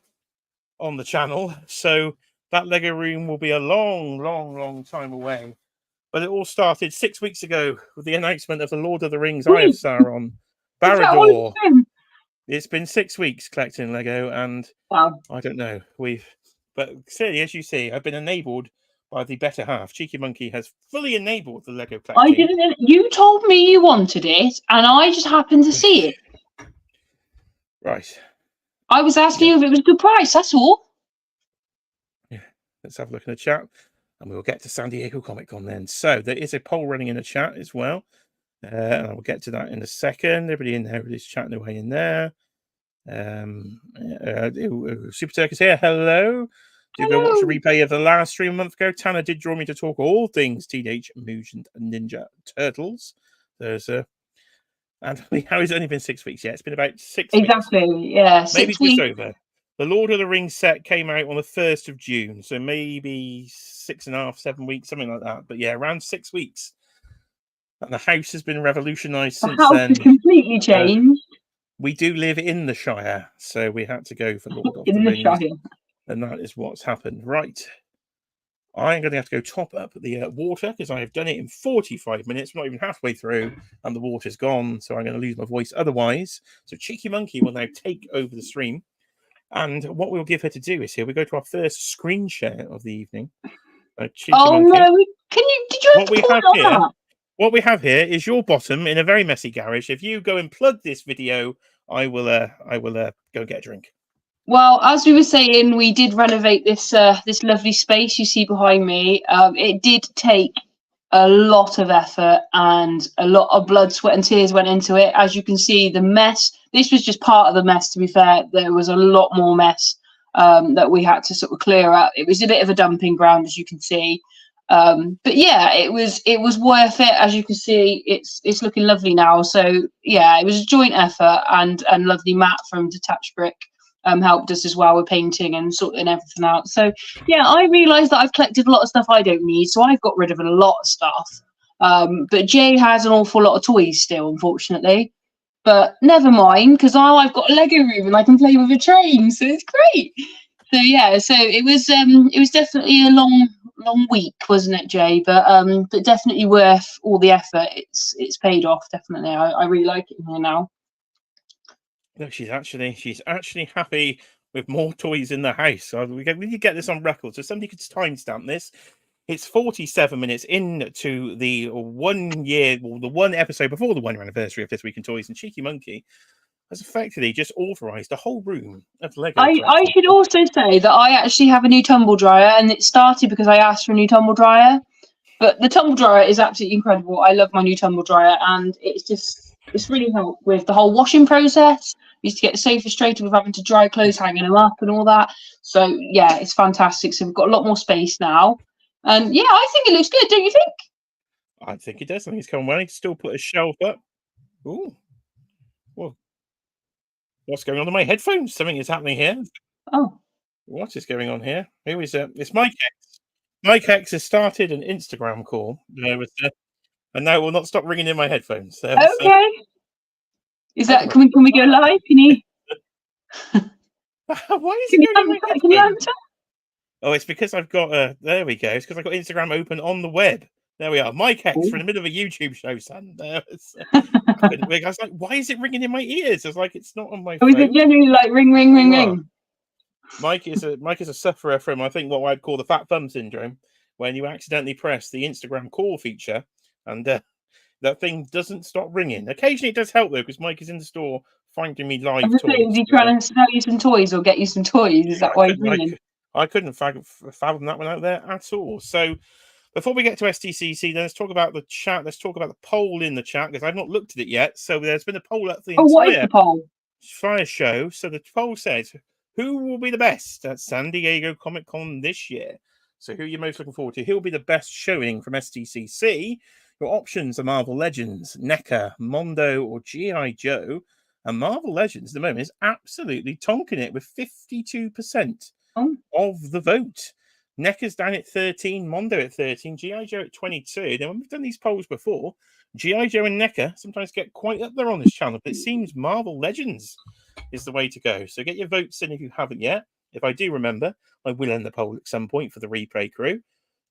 on the channel. So that Lego room will be a long time away. But it all started 6 weeks ago with the announcement of the Lord of the Rings Eye of Sauron, Barad-dûr. It's been 6 weeks collecting Lego, and wow. I don't know. But clearly, as you see, I've been enabled by the better half. Cheeky Monkey has fully enabled the Lego collecting. I didn't. You told me you wanted it, and I just happened to see it. Right. I was asking you if it was a good price. That's all. Yeah. Let's have a look in the chat, and we'll get to San Diego Comic Con then. So there is a poll running in the chat as well, and I will get to that in a second. Everybody in there, everybody's chatting away in there. Super Turk is here. Hello. Did go watch a replay of the last stream a month ago. Tanner did draw me to talk all things Teenage Mutant Ninja Turtles. There's and how it's only been 6 weeks yet. It's been about 6 weeks. Exactly. Yeah. Maybe 6 weeks. just over. The Lord of the Rings set came out on the 1st of June, so maybe 6.5, 7 weeks, something like that. But yeah, around 6 weeks. And the house has been revolutionized since The house then. has completely changed. We do live in the Shire, so we had to go for Lord of the Rings. Shire. And that is what's happened. Right. I'm going to have to go top up the water because I have done it in 45 minutes, not even halfway through, and the water's gone. So I'm going to lose my voice otherwise. So Cheeky Monkey will now take over the stream. And what we'll give her to do is here we go to our first screen share of the evening. Cheeky Monkey. No! Did you have to point on that? What we have here is your bottom in a very messy garage. If you go and plug this video, I will go get a drink. Well, as we were saying, we did renovate this this lovely space you see behind me. It did take a lot of effort and a lot of blood, sweat, and tears went into it. As you can see, the mess. This was just part of the mess. To be fair, there was a lot more mess that we had to sort of clear up. It was a bit of a dumping ground, as you can see. But yeah, it was worth it. As you can see, it's looking lovely now. So yeah, it was a joint effort, and lovely Matt from Detached Brick helped us as well with painting and sorting everything out. So yeah, I realised that I've collected a lot of stuff I don't need, so I've got rid of a lot of stuff. But Jay has an awful lot of toys still, unfortunately. But never mind, because now I've got a Lego room and I can play with a train, so it's great. So yeah, so it was definitely a long week, wasn't it, Jay? But definitely worth all the effort. It's paid off, definitely. I really like it in here now. No, she's actually happy with more toys in the house. So we need to get this on record, so somebody could timestamp this. It's 47 minutes into the 1 year, well, the one episode before the 1 year anniversary of This Week in Toys, and Cheeky Monkey has effectively just authorised a whole room of Lego. I should also say that I actually have a new tumble dryer, and it started because I asked for a new tumble dryer. But the tumble dryer is absolutely incredible. I love my new tumble dryer, and it's really helped with the whole washing process. We used to get so frustrated with having to dry clothes, hanging them up and all that. So yeah, it's fantastic. So we've got a lot more space now. And yeah, I think it looks good, don't you think? I think it does. I think it's coming well. I can still put a shelf up. Ooh. Well, what's going on in my headphones? Something is happening here. Oh. What is going on here? Who is it? It's Mike X. Mike X has started an Instagram call. And now it will not stop ringing in my headphones. Okay. Is that can we go live? Can you? Why is it going in my headphones? Can you answer? Oh, it's because I've got there we go. It's because I've got Instagram open on the web. There we are. Mike X, we're in the middle of a YouTube show, son. I was like, why is it ringing in my ears? I was like, it's not on my phone. Is it generally like ring, ring, ring, ring? Mike is a sufferer from, I think, what I'd call the fat thumb syndrome, when you accidentally press the Instagram call feature and that thing doesn't stop ringing. Occasionally it does help though, because Mike is in the store finding me live toys. Is he trying to sell you some toys or get you some toys? Is that why he's ringing? I couldn't fathom that one out there at all. So before we get to SDCC, then let's talk about the chat. Let's talk about the poll in the chat, because I've not looked at it yet. So there's been a poll up the what is the poll? Fire show. So the poll says, who will be the best at San Diego Comic Con this year? So who are you most looking forward to? Who will be the best showing from SDCC? Your options are Marvel Legends, NECA, Mondo, or G.I. Joe. And Marvel Legends at the moment is absolutely tonking it with 52% of the vote. NECA's down at 13, Mondo at 13, G.I. Joe at 22. Now, when we've done these polls before, G.I. Joe and NECA sometimes get quite up there on this channel, but it seems Marvel Legends is the way to go. So get your votes in if you haven't yet. If I do remember, I will end the poll at some point for the replay crew.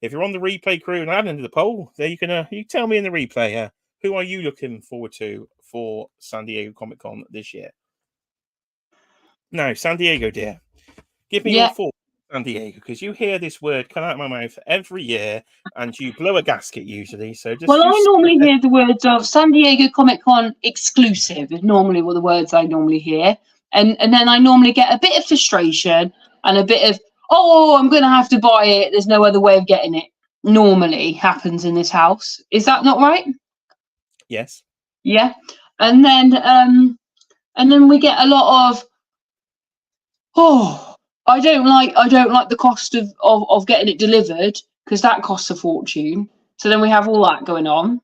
If you're on the replay crew and I haven't ended the poll, there you tell me in the replay who are you looking forward to for San Diego Comic Con this year? Now, San Diego, dear, give me your thoughts on San Diego, because you hear this word come out of my mouth every year and you blow a gasket usually. So just I normally hear the words of San Diego Comic Con exclusive is normally what the words I normally hear. And then I normally get a bit of frustration and a bit of, I'm going to have to buy it. There's no other way of getting it. Normally happens in this house. Is that not right? Yes. Yeah. And then we get a lot of, I don't like the cost of getting it delivered, because that costs a fortune. So then we have all that going on.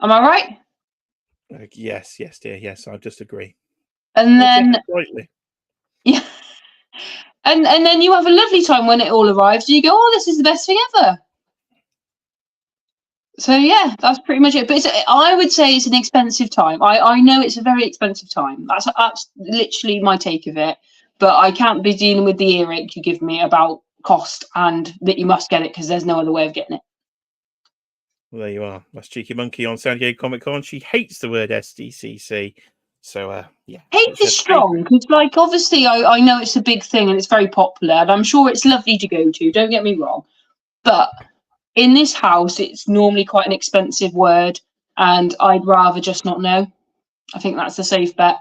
Am I right? Yes, dear. Yes, I just agree. And then yeah. And then you have a lovely time when it all arrives. And you go, this is the best thing ever. So yeah, that's pretty much it. But I would say it's an expensive time. I know it's a very expensive time. That's literally my take of it. But I can't be dealing with the earache you give me about cost and that you must get it because there's no other way of getting it. Well, there you are. That's Cheeky Monkey on San Diego Comic Con. She hates the word SDCC. So, yeah. Hate is strong, because, obviously, I know it's a big thing and it's very popular, and I'm sure it's lovely to go to, don't get me wrong. But in this house, it's normally quite an expensive word, and I'd rather just not know. I think that's a safe bet.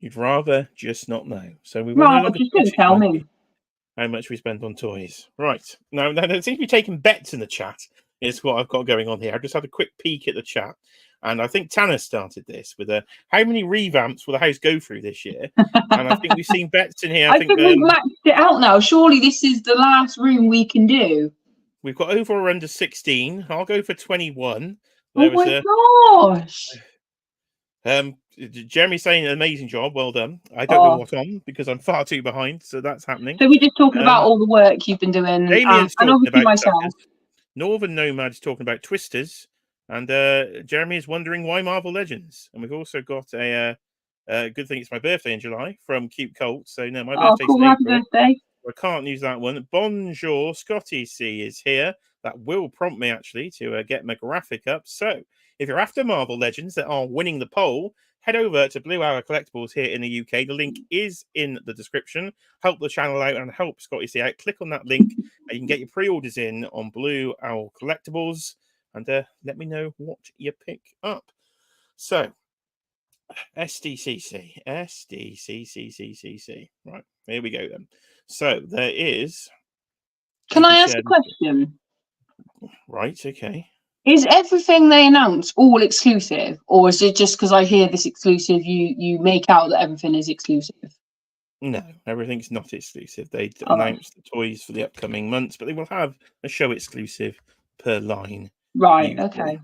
You'd rather just not know. So we will just don't tell me how much we spend on toys. Right. Now, there seems to be taking bets in the chat, is what I've got going on here. I've just had a quick peek at the chat. And I think Tanner started this with how many revamps will the house go through this year? And I think we've seen bets in here. I think we've maxed it out now. Surely this is the last room we can do. We've got over or under 16. I'll go for 21. Gosh. Jeremy's saying an amazing job. Well done. I don't know what on, because I'm far too behind. So that's happening. So we're just talking about all the work you've been doing. Damien's and obviously about myself. Northern Nomad's talking about Twisters. And Jeremy is wondering why Marvel Legends. And we've also got a good thing. It's my birthday in July from Cute Colt. So no, my birthday's in April. Happy birthday. I can't use that one. Bonjour, Scotty C is here. That will prompt me actually to get my graphic up. So if you're after Marvel Legends that are winning the poll, head over to Blue Hour Collectibles here in the UK. The link is in the description. Help the channel out and help Scotty C out. Click on that link and you can get your pre-orders in on Blue Hour Collectibles. And let me know what you pick up. So, SDCC. Right, here we go then. So, there is... Can I ask a question? Right, okay. Is everything they announce all exclusive? Or is it just because I hear this exclusive, you make out that everything is exclusive? No, everything's not exclusive. They announced the toys for the upcoming months, but they will have a show exclusive per line. Right. usually. Okay.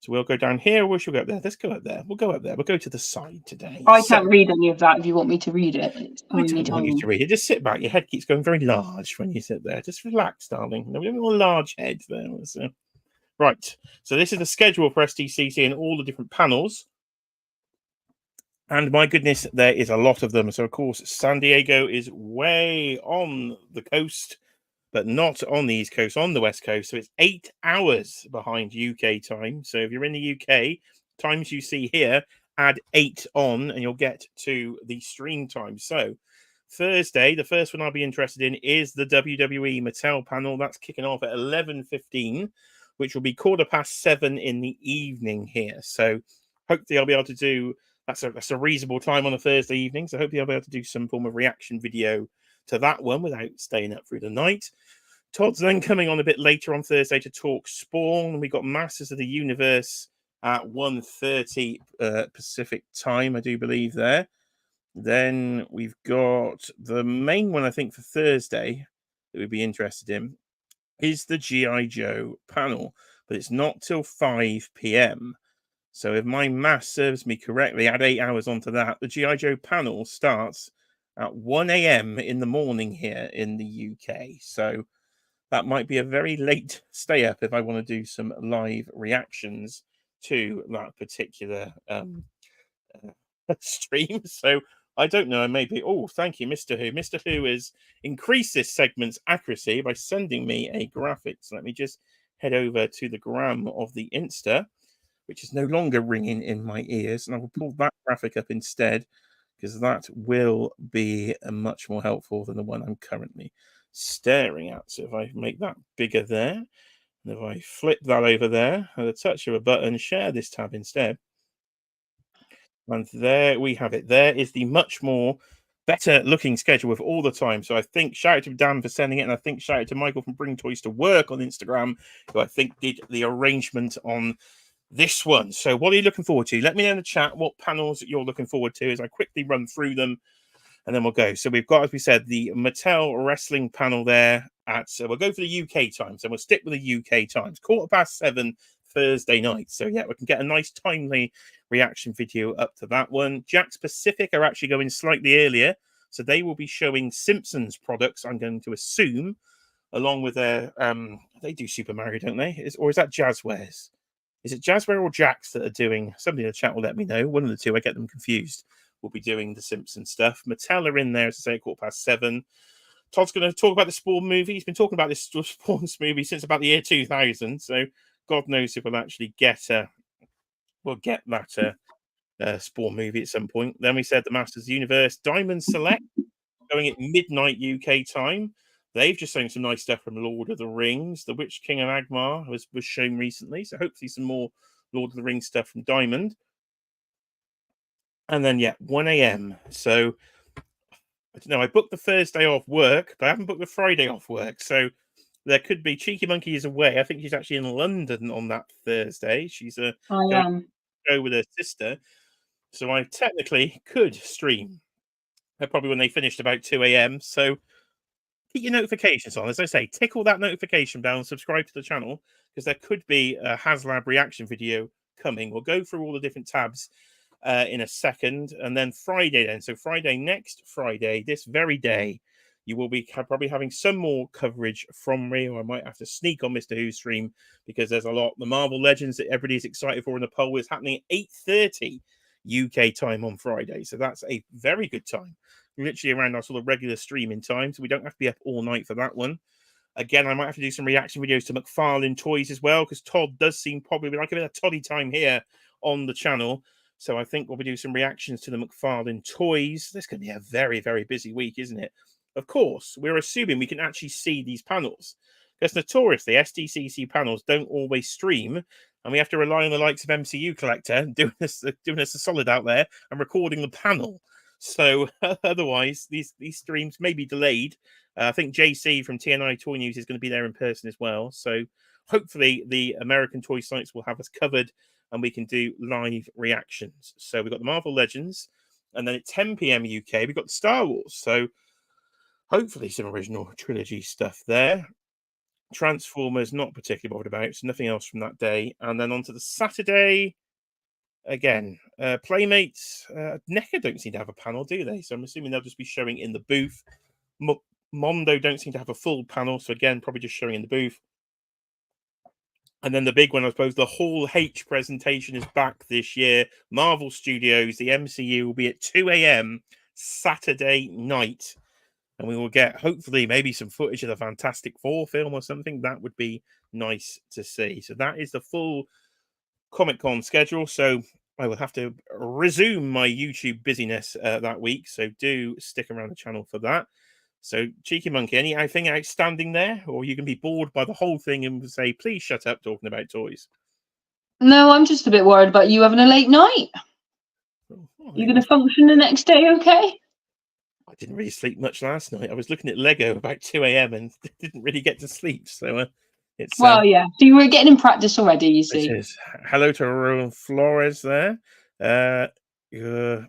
So we'll go down here, or should we go up there? Let's go up there. We'll go up there. We'll go to the side today. I can't read any of that if you want me to read it. It's I don't want you to read it. Just sit back. Your head keeps going very large when you sit there. Just relax, darling. We have a large head there. So. Right. So this is the schedule for SDCC and all the different panels. And my goodness, there is a lot of them. So, of course, San Diego is way on the coast, but not on the East Coast, on the West Coast. So it's 8 hours behind UK time. So if you're in the UK, times you see here, add 8 on and you'll get to the stream time. So Thursday, the first one I'll be interested in is the WWE Mattel panel. That's kicking off at 11:15, which will be 7:15 in the evening here. So hopefully I'll be able to do, that's a reasonable time on a Thursday evening. So hopefully I'll be able to do some form of reaction video to that one without staying up through the night. Todd's then coming on a bit later on Thursday to talk Spawn. We got Masters of the Universe at 1:30 Pacific time, I do believe there. Then we've got the main one, I think, for Thursday that we'd be interested in is the G.I. Joe panel, but it's not till 5 p.m. So if my math serves me correctly, add 8 hours onto that. The G.I. Joe panel starts at 1 a.m. in the morning here in the UK. So that might be a very late stay up if I want to do some live reactions to that particular stream. So I don't know. Maybe. Oh, thank you, Mr. Who. Mr. Who has increased this segment's accuracy by sending me a graphic. So let me just head over to the gram of the Insta, which is no longer ringing in my ears. And I will pull that graphic up instead, because that will be much more helpful than the one I'm currently staring at. So if I make that bigger there, and if I flip that over there, at a touch of a button, share this tab instead. And there we have it. There is the much more better looking schedule with all the time. So I think shout out to Dan for sending it, and I think shout out to Michael from Bring Toys to Work on Instagram, who I think did the arrangement on this one. So what are you looking forward to? Let me know in the chat what panels you're looking forward to as I quickly run through them, and then we'll go. So we've got, as we said, the Mattel wrestling panel there at, so we'll go for the UK time. So we'll stick with the UK times, 7:15 Thursday night. So yeah, we can get a nice timely reaction video up to that one. Jack's Pacific are actually going slightly earlier. So they will be showing Simpsons products, I'm going to assume, along with their, they do Super Mario, don't they? Or is that Jazzwares? Is it Jazzware or Jax that are doing? Somebody in the chat will let me know. One of the two, I get them confused. Will be doing the Simpsons stuff. Mattel are in there, as I say, 7:15. Todd's going to talk about the Spawn movie. He's been talking about this Spawn movie since about the year 2000. So God knows if we'll actually get that Spawn movie at some point. Then we said the Masters of the Universe, Diamond Select, going at midnight UK time. They've just shown some nice stuff from Lord of the Rings. The Witch King of Agmar was shown recently. So hopefully some more Lord of the Rings stuff from Diamond. And then, 1 a.m. So, I don't know. I booked the Thursday off work, but I haven't booked the Friday off work. So, there could be Cheeky Monkey is away. I think she's actually in London on that Thursday. She's going to go with her sister. So, I technically could stream probably when they finished about 2 a.m. So, keep your notifications on. As I say, tickle that notification bell and subscribe to the channel, because there could be a HasLab reaction video coming. We'll go through all the different tabs in a second, and then Friday then. So next Friday, this very day, you will be probably having some more coverage from me, or I might have to sneak on Mr. Who's stream, because there's a lot. The Marvel Legends that everybody's excited for in the poll is happening at 8:30 UK time on Friday. So that's a very good time. Literally around our sort of regular streaming time, so we don't have to be up all night for that one. Again, I might have to do some reaction videos to McFarlane Toys as well, because Todd does seem probably like a bit of toddy time here on the channel. So I think we'll be doing some reactions to the McFarlane Toys. This going to be a very, very busy week, isn't it? Of course, we're assuming we can actually see these panels, because notoriously SDCC panels don't always stream, and we have to rely on the likes of MCU Collector doing us a solid out there and recording the panel. So otherwise, these streams may be delayed. I think JC from TNI Toy News is going to be there in person as well. So hopefully the American toy sites will have us covered, and we can do live reactions. So we've got the Marvel Legends, and then at 10 p.m. UK, we've got the Star Wars. So hopefully some original trilogy stuff there. Transformers, not particularly bothered about. So nothing else from that day. And then on to the Saturday. Again, Playmates, NECA don't seem to have a panel, do they? So I'm assuming they'll just be showing in the booth. Mondo don't seem to have a full panel. So again, probably just showing in the booth. And then the big one, I suppose, the Hall H presentation is back this year. Marvel Studios, the MCU, will be at 2 a.m. Saturday night. And we will get, hopefully, maybe some footage of the Fantastic Four film or something. That would be nice to see. So that is the full Comic-Con schedule. So I will have to resume my YouTube busyness that week. So do stick around the channel for that. So, Cheeky Monkey, anything outstanding there? Or you can be bored by the whole thing and say, please shut up talking about toys? No, I'm just a bit worried about you having a late night. You going to function the next day okay? I didn't really sleep much last night. I was looking at Lego about 2 a.m. and didn't really get to sleep. So, it's... Well, yeah. So you were getting in practice already, you see. It is. Hello to Rowan Flores there. You'll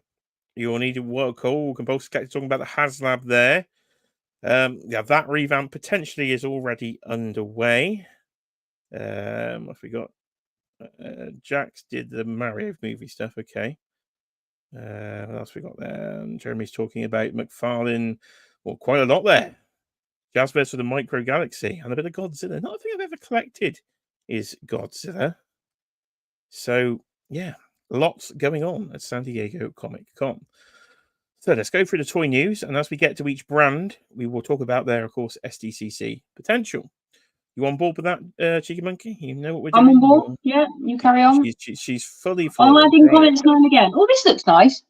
need a work call. Compulsive Cat talking about the HasLab there. Yeah, that revamp potentially is already underway. What have we got? Jax did the Mario movie stuff. Okay. What else we got there? Jeremy's talking about McFarlane. Well, quite a lot there. Jazzbears for the Micro Galaxy and a bit of Godzilla. Not a thing I've ever collected is Godzilla. So, yeah, lots going on at San Diego Comic-Con. So let's go through the toy news, and as we get to each brand, we will talk about their, of course, SDCC potential. You on board with that, Cheeky Monkey? You know what we're doing? I'm on board. Yeah, you carry on. She's fully I'm adding comments now and again. Oh, this looks nice.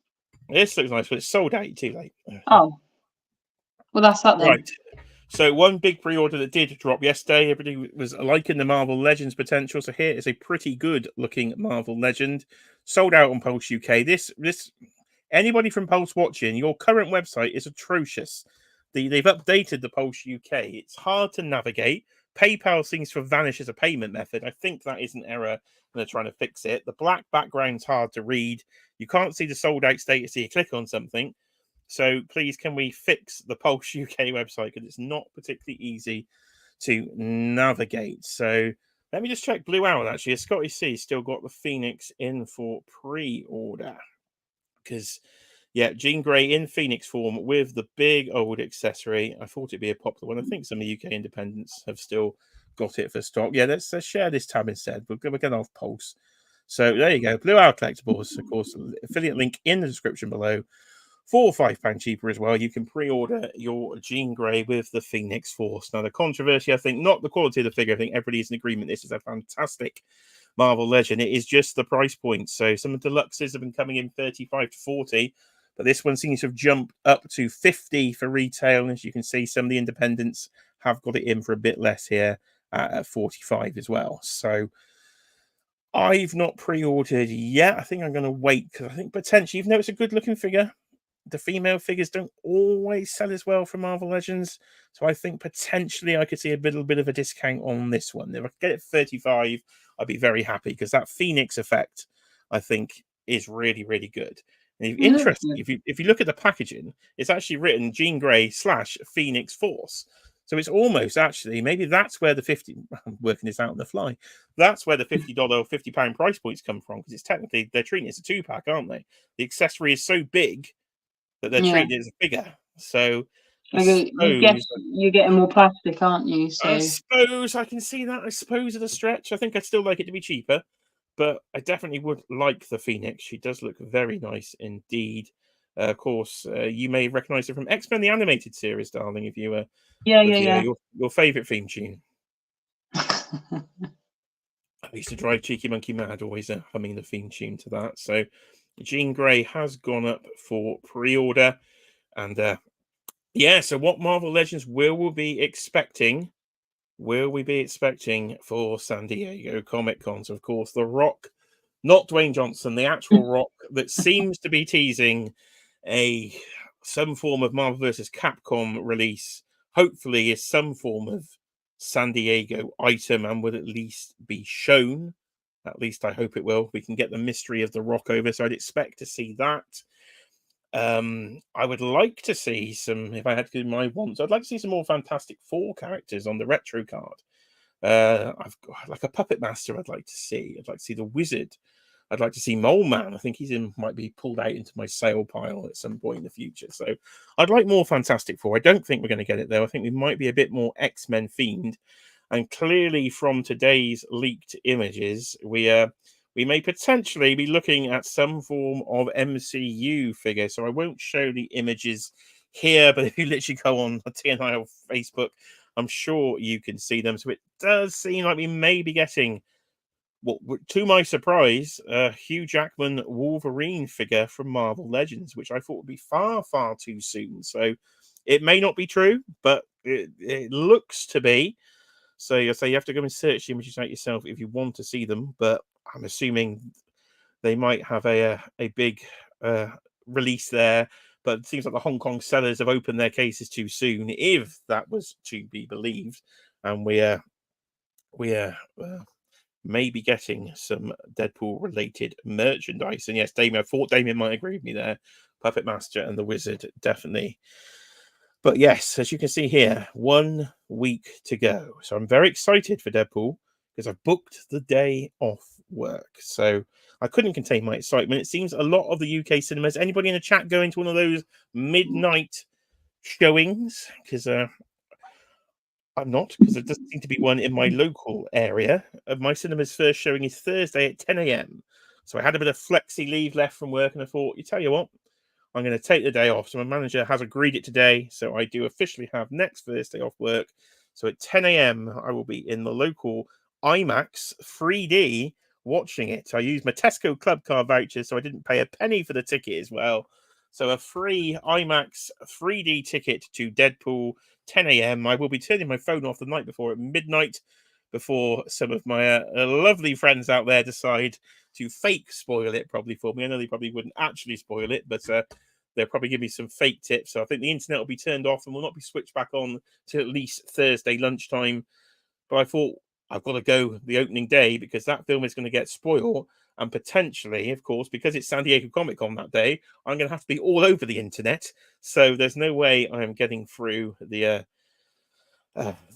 This looks nice, but it's sold out too late. Oh. Well, that's that then. Right. So one big pre-order that did drop yesterday. Everybody was liking the Marvel Legends potential. So here is a pretty good looking Marvel Legend. Sold out on Pulse UK. This anybody from Pulse watching, your current website is atrocious. They've updated the Pulse UK. It's hard to navigate. PayPal seems to have vanished as a payment method. I think that is an error and they're trying to fix it. The black background's hard to read. You can't see the sold out status till you click on something. So please, can we fix the Pulse UK website? Because it's not particularly easy to navigate. So let me just check Blue Owl, actually. Scotty C still got the Phoenix in for pre-order. Because, yeah, Jean Grey in Phoenix form with the big old accessory. I thought it'd be a popular one. I think some of the UK independents have still got it for stock. Yeah, let's share this tab instead. We're going to get off Pulse. So there you go. Blue Owl Collectibles, of course, affiliate link in the description below. £4 or £5 cheaper as well. You can pre-order your Jean Grey with the Phoenix Force. Now, the controversy, I think, not the quality of the figure. I think everybody's in agreement. This is a fantastic Marvel Legend. It is just the price point. So some of the deluxes have been coming in 35 to 40, but this one seems to have jumped up to 50 for retail. And as you can see, some of the independents have got it in for a bit less here at 45 as well. So I've not pre-ordered yet. I think I'm going to wait because I think potentially, even though it's a good-looking figure, the female figures don't always sell as well for Marvel Legends. So I think potentially I could see a little bit of a discount on this one. If I could get it 35, I'd be very happy because that Phoenix effect, I think, is really, really good. And interesting, if you look at the packaging, it's actually written Jean Grey / Phoenix Force. So it's almost actually, maybe that's where the 50, I'm working this out on the fly, that's where the $50 or £50 price points come from, because it's technically, they're treating it as a 2-pack, aren't they? The accessory is so big that they're treating it as a figure. So you're getting more plastic, aren't you? So I suppose I can see that. I suppose at a stretch. I think I'd still like it to be cheaper, but I definitely would like the Phoenix. She does look very nice indeed. Of course, you may recognize her from X-Men the Animated Series, darling, if you your favorite theme tune. I used to drive Cheeky Monkey mad, always humming the theme tune to that. So Jean Grey has gone up for pre-order. And yeah, so what Marvel Legends will we be expecting? Will we be expecting for San Diego Comic-Con? So, of course, The Rock, not Dwayne Johnson, the actual Rock that seems to be teasing some form of Marvel vs. Capcom release, hopefully is some form of San Diego item and will at least be shown. At least I hope it will. We can get the mystery of the Rock over, so I'd expect to see that. I would like to see some, if I had to do my wants, I'd like to see some more Fantastic Four characters on the retro card. I've got like a Puppet Master I'd like to see. I'd like to see the Wizard. I'd like to see Mole Man. I think might be pulled out into my sale pile at some point in the future. So I'd like more Fantastic Four. I don't think we're going to get it though. I think we might be a bit more X-Men themed. And clearly from today's leaked images, we may potentially be looking at some form of MCU figure. So I won't show the images here, but if you literally go on the TNI Facebook, I'm sure you can see them. So it does seem like we may be getting, well, to my surprise, a Hugh Jackman Wolverine figure from Marvel Legends, which I thought would be far, far too soon. So it may not be true, but it looks to be. So you have to go and search the images out yourself if you want to see them. But I'm assuming they might have a big release there. But it seems like the Hong Kong sellers have opened their cases too soon, if that was to be believed. And we may be getting some Deadpool-related merchandise. And yes, Damien, I thought Damien might agree with me there. Puppet Master and the Wizard, definitely. But yes, as you can see here, 1 week to go. So I'm very excited for Deadpool because I've booked the day off work. So I couldn't contain my excitement. It seems a lot of the UK cinemas, anybody in the chat going to one of those midnight showings? Because I'm not, because there doesn't seem to be one in my local area. My cinema's first showing is Thursday at 10 a.m. So I had a bit of flexi leave left from work, and I thought, you tell you what, I'm going to take the day off. So my manager has agreed it today. So I do officially have next Thursday off work. So at 10 a.m., I will be in the local IMAX 3D watching it. I used my Tesco Club Card voucher, so I didn't pay a penny for the ticket as well. So a free IMAX 3D ticket to Deadpool, 10 a.m. I will be turning my phone off the night before at midnight, before some of my lovely friends out there decide to fake spoil it probably for me. I know they probably wouldn't actually spoil it, but they'll probably give me some fake tips. So I think the internet will be turned off and will not be switched back on till at least Thursday lunchtime. But I thought I've got to go the opening day because that film is going to get spoiled. And potentially, of course, because it's San Diego Comic-Con that day, I'm going to have to be all over the internet. So there's no way I'm getting through the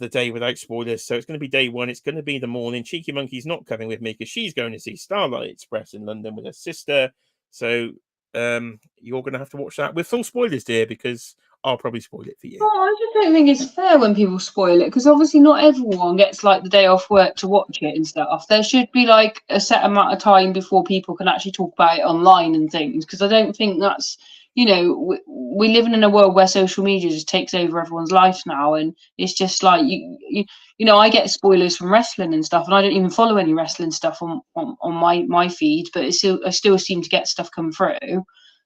day without spoilers. So it's going to be day one. It's going to be the morning. Cheeky Monkey's not coming with me because she's going to see Starlight Express in London with her sister. So you're going to have to watch that with full spoilers, dear, because I'll probably spoil it for you. Well, I just don't think it's fair when people spoil it, because obviously not everyone gets like the day off work to watch it and stuff. There should be like a set amount of time before people can actually talk about it online and things, because I don't think that's, you know, we're living in a world where social media just takes over everyone's life now, and it's just like you know, I get spoilers from wrestling and stuff, and I don't even follow any wrestling stuff on my feed, but I still seem to get stuff come through.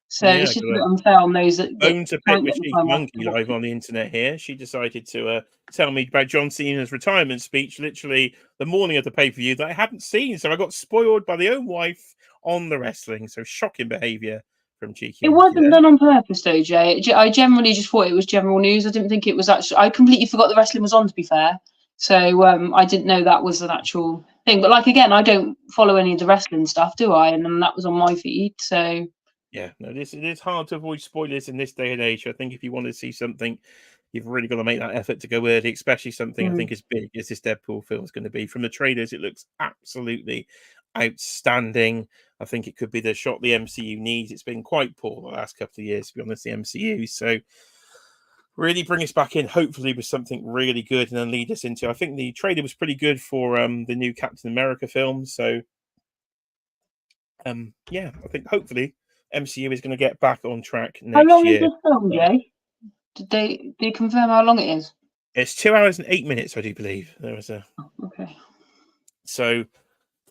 So Yeah, it's just a bit unfair on those that bone to pick can't with get the Cheeky time off Monkey to watch live it. on the internet here. She decided to tell me about John Cena's retirement speech literally the morning of the pay-per-view that I hadn't seen. So I got spoiled by the own wife on the wrestling. So shocking behaviour from Cheeky It Monkey wasn't there. done on purpose, though, Jay. I generally just thought it was general news. I didn't think it was actually. I completely forgot the wrestling was on, to be fair. So I didn't know that was an actual thing. But like again, I don't follow any of the wrestling stuff, do I? And then that was on my feed. So Yeah, no, it is hard to avoid spoilers in this day and age. I think if you want to see something, you've really got to make that effort to go early, especially something I think as big as this Deadpool film is going to be. From the trailers, it looks absolutely outstanding. I think it could be the shot the MCU needs. It's been quite poor the last couple of years, to be honest, the MCU. So really bring us back in, hopefully, with something really good and then lead us into. I think the trailer was pretty good for the new Captain America film. So yeah, I think hopefully MCU is going to get back on track how next long is year. this film, Jay? Did they confirm how long it is? It's 2 hours and 8 minutes, I do believe. There was a Okay. so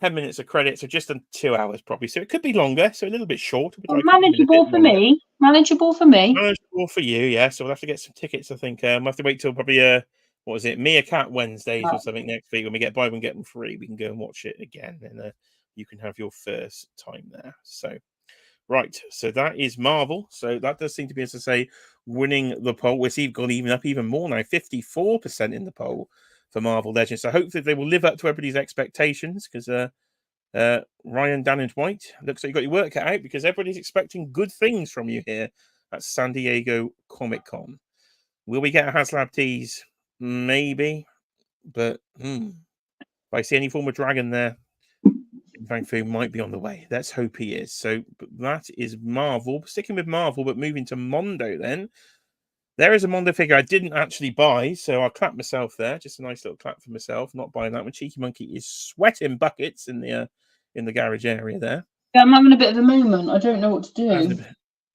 10 minutes of credit, so just 2 hours probably. So it could be longer, so a little bit short. Would Well, like it even a bit manageable for longer. me. Manageable for me. Manageable for you, yeah. So we'll have to get some tickets. I think we'll have to wait till probably what was it, Meerkat Wednesdays or something next week when we get buy one get them free. We can go and watch it again, and you can have your first time there. So. Right, so that is Marvel. So that does seem to be, as I say, winning the poll. We've gone even up even more now, 54% in the poll for Marvel Legends. So hopefully they will live up to everybody's expectations because Ryan, Dan, and White, looks like you got your work cut out because everybody's expecting good things from you here at San Diego Comic-Con. Will we get a HasLab tease? Maybe, but If I see any form of dragon there, Fang Fu might be on the way. Let's hope he is. So that is Marvel. Sticking with Marvel, but moving to Mondo then. There is a Mondo figure I didn't actually buy, so I'll clap myself there. Just a nice little clap for myself. Not buying that one. Cheeky Monkey is sweating buckets in the garage area there. Yeah, I'm having a bit of a moment. I don't know what to do.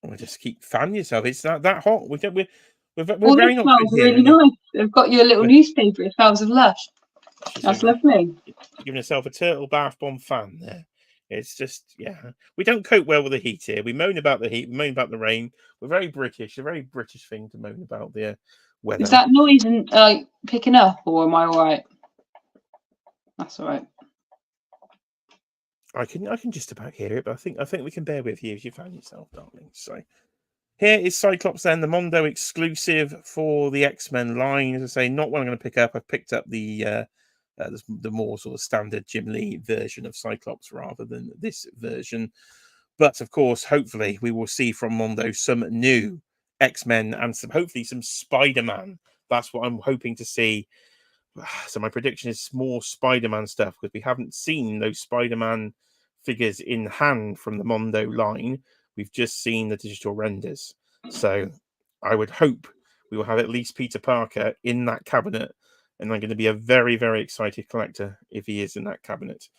Well, just keep fanning yourself. It's not that hot. We're very This not smells good here. really nice. I've got your little newspaper. It smells of lush. That's lovely. Giving yourself a turtle bath bomb fan there. It's just, yeah. We don't cope well with the heat here. We moan about the heat, we moan about the rain. We're very British. A very British thing to moan about the weather. Is that noise picking up, or am I all right? That's all right. I can just about hear it, but I think we can bear with you as you found yourself, darling. So here is Cyclops then, the Mondo exclusive for the X-Men line. As I say, not one I'm going to pick up. I've picked up the more sort of standard Jim Lee version of Cyclops rather than this version. But of course, hopefully, we will see from Mondo some new X-Men and hopefully some Spider-Man. That's what I'm hoping to see. So my prediction is more Spider-Man stuff, because we haven't seen those Spider-Man figures in hand from the Mondo line. We've just seen the digital renders. So I would hope we will have at least Peter Parker in that cabinet. And I'm going to be a very, very excited collector if he is in that cabinet.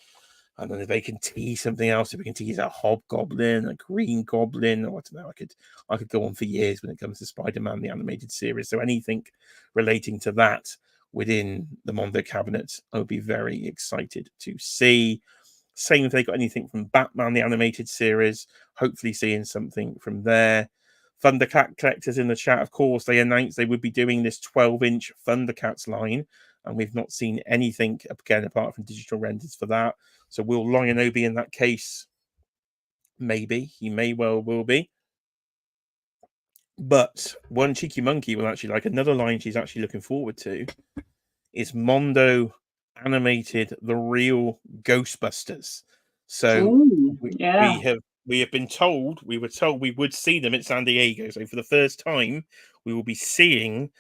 And then if they can tease something else, if we can tease a Hobgoblin, a Green Goblin, or I don't know, I could go on for years when it comes to Spider-Man, the animated series. So anything relating to that within the Mondo cabinet, I would be very excited to see. Same if they got anything from Batman, the animated series, hopefully seeing something from there. Thundercat collectors in the chat, of course, they announced they would be doing this 12-inch Thundercats line, and we've not seen anything again apart from digital renders for that. So will Lion-O be in that case? Maybe. He may well will be. But one Cheeky Monkey will actually like another line she's actually looking forward to is Mondo animated the real Ghostbusters. So we have been told, we were told we would see them at San Diego. So for the first time, we will be seeing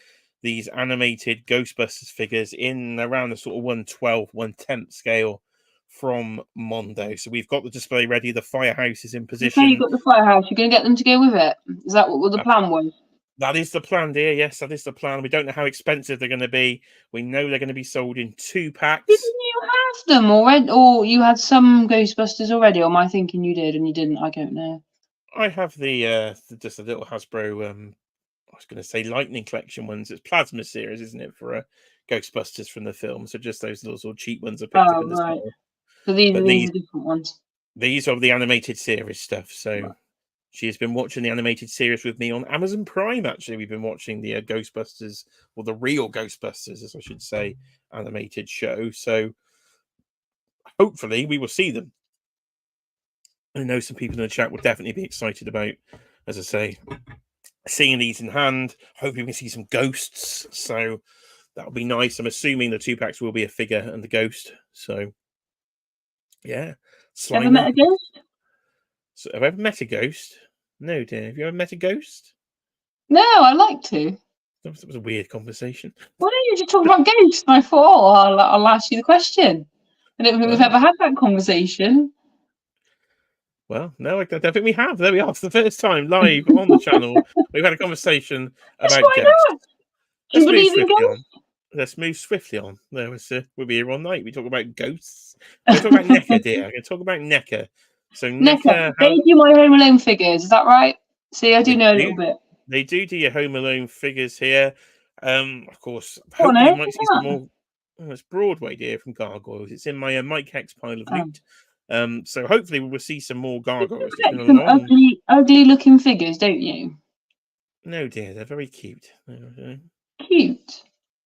these animated Ghostbusters figures in around the sort of 1/12, 1/10 scale from Mondo. So we've got the display ready. The firehouse is in position. You've got the firehouse. You're going to get them to go with it. Is that what the plan was? That is the plan, dear. Yes, that is the plan. We don't know how expensive they're going to be. We know they're going to be sold in 2 packs. Didn't you have them already, or you had some Ghostbusters already? Or am I thinking you did and you didn't? I don't know. I have the just a little Hasbro. I was going to say Lightning Collection ones. It's Plasma series, isn't it, for Ghostbusters from the film? So just those little sort of cheap ones I picked up in the store. So these are different ones. These are the animated series stuff. So she has been watching the animated series with me on Amazon Prime. Actually, we've been watching the Ghostbusters, or the real Ghostbusters, as I should say, animated show. So hopefully we will see them. I know some people in the chat will definitely be excited about, as I say, seeing these in hand. Hopefully we can see some ghosts. So that'll be nice. I'm assuming the 2 packs will be a figure and the ghost. So yeah. Ever met a ghost? So have I ever met a ghost? No, dear. Have you ever met a ghost? No, I'd like to. That was a weird conversation. Why don't you just talk about ghosts? I thought I'll ask you the question. I don't think we've ever had that conversation. Well, no, I don't think we have. There we are. It's the first time live on the channel we've had a conversation about ghosts. Do you believe in ghosts? Let's move swiftly on. We'll be here all night. We talk about ghosts. We're talk about NECA, dear. I'm going to talk about NECA. So NECA, they do my Home Alone figures. Is that right? See, I do know a little bit. They do your Home Alone figures here. Of course, hopefully you might see some more. Oh, it's Broadway, dear, from Gargoyles. It's in my Mike Hex pile of loot. So hopefully we will see some more Gargoyles. Some ugly looking figures, don't you? No, dear, they're very cute. Cute.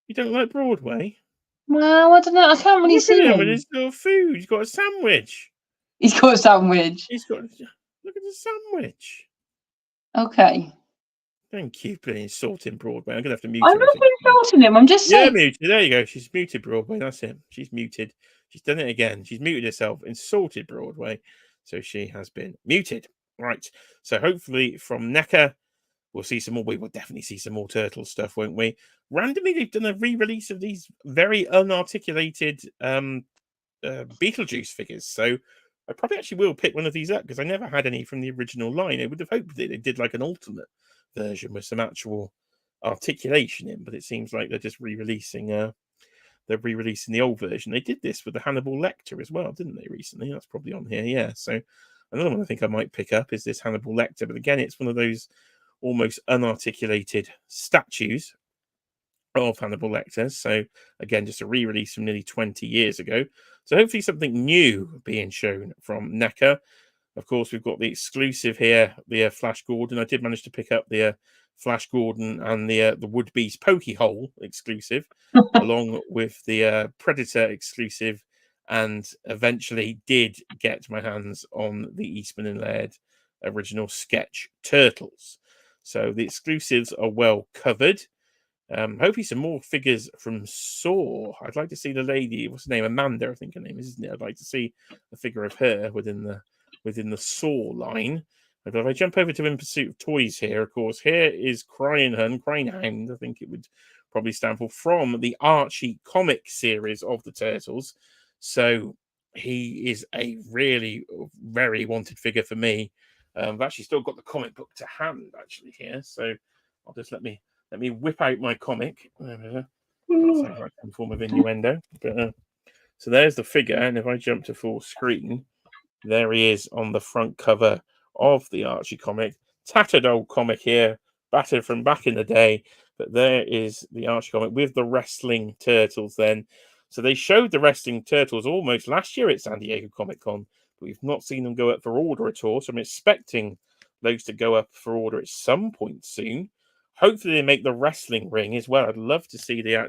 You don't like Broadway? Well, I don't know. I can't really see him. With his little food. He's got a sandwich. He's got a sandwich. Look at the sandwich. Okay. Thank you for insulting Broadway. I'm gonna have to mute. I'm not insulting him. I'm just saying. Yeah, muted. There you go. She's muted Broadway. That's it. She's muted. She's done it again. She's muted herself. Insulted Broadway. So she has been muted. Right. So hopefully from NECA, we'll see some more. We will definitely see some more turtle stuff, won't we? Randomly, they've done a re-release of these very unarticulated Beetlejuice figures. So I probably actually will pick one of these up because I never had any from the original line. I would have hoped that they did like an ultimate version with some actual articulation in, but it seems like they're just re-releasing the old version. They did this with the Hannibal Lecter as well, didn't they, recently? That's probably on here, yeah. So another one I think I might pick up is this Hannibal Lecter, but again, it's one of those almost unarticulated statues of Hannibal Lecter. So again, just a re-release from nearly 20 years ago. So hopefully something new being shown from NECA. Of course, we've got the exclusive here, the Flash Gordon. I did manage to pick up the Flash Gordon and the Wood Beast Pokehole exclusive, along with the Predator exclusive, and eventually did get my hands on the Eastman and Laird original sketch Turtles. So the exclusives are well covered. Hopefully some more figures from Saw. I'd like to see the lady, what's her name? Amanda, I think her name is, isn't it? I'd like to see a figure of her within the Saw line. But if I jump over to In Pursuit of Toys here, of course, here is Cryinghound, I think it would probably stand for, from the Archie comic series of the Turtles. So he is a really very wanted figure for me. I've actually still got the comic book to hand actually here, so I'll just let me whip out my comic. That sounds like some form of innuendo. But so there's the figure, and if I jump to full screen, there he is on the front cover of the Archie comic. Tattered old comic here, battered from back in the day. But there is the Archie comic with the wrestling turtles then. So they showed the wrestling turtles almost last year at San Diego Comic Con, but we've not seen them go up for order at all. So I'm expecting those to go up for order at some point soon. Hopefully they make the wrestling ring as well. I'd love to see the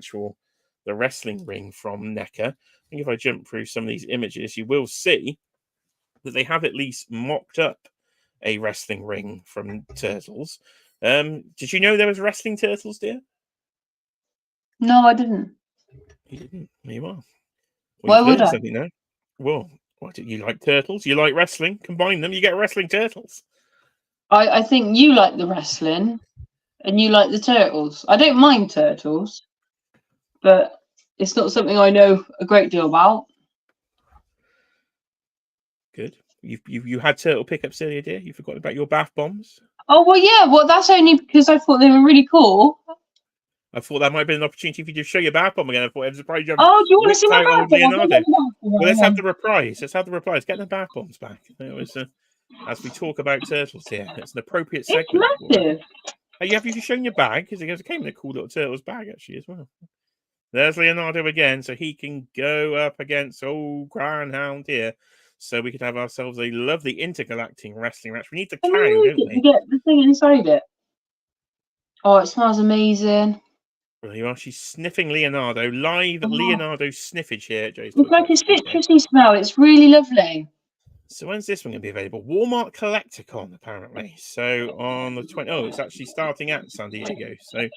wrestling ring from NECA. I think if I jump through some of these images, you will see that they have at least mocked up a wrestling ring from Turtles. Did you know there was wrestling Turtles, dear? No, I didn't. You didn't. There you are. Well, Why you've would learned I? something now. Well, what do you like turtles? You like wrestling? Combine them, you get wrestling turtles. I think you like the wrestling and you like the turtles. I don't mind turtles, but it's not something I know a great deal about. Good. You had turtle pickups earlier, dear. You forgot about your bath bombs. Oh well, yeah. Well, that's only because I thought they were really cool. I thought that might have been an opportunity for you to show your bath bomb again. I thought it was probably Oh, do you want to see my out bath old bomb? Leonardo. Well, let's have the reprise. Let's have the reprise. Get the bath bombs back. It was as we talk about turtles here. It's an appropriate segment. It's massive. Hey, have you shown your bag? Because it came in a cool little turtles bag actually as well. There's Leonardo again, so he can go up against old Cryinghound here. So we could have ourselves a lovely intergalactic wrestling match. We need the cow, don't we? To get the thing inside it. Oh, it smells amazing. Well, you are. She's sniffing Leonardo. Live Leonardo sniffage here at Joe's It's Toy like a Collection. citrusy smell. It's really lovely. So when's this one going to be available? Walmart Collecticon, apparently. So on the 20th. Oh, it's actually starting at San Diego. So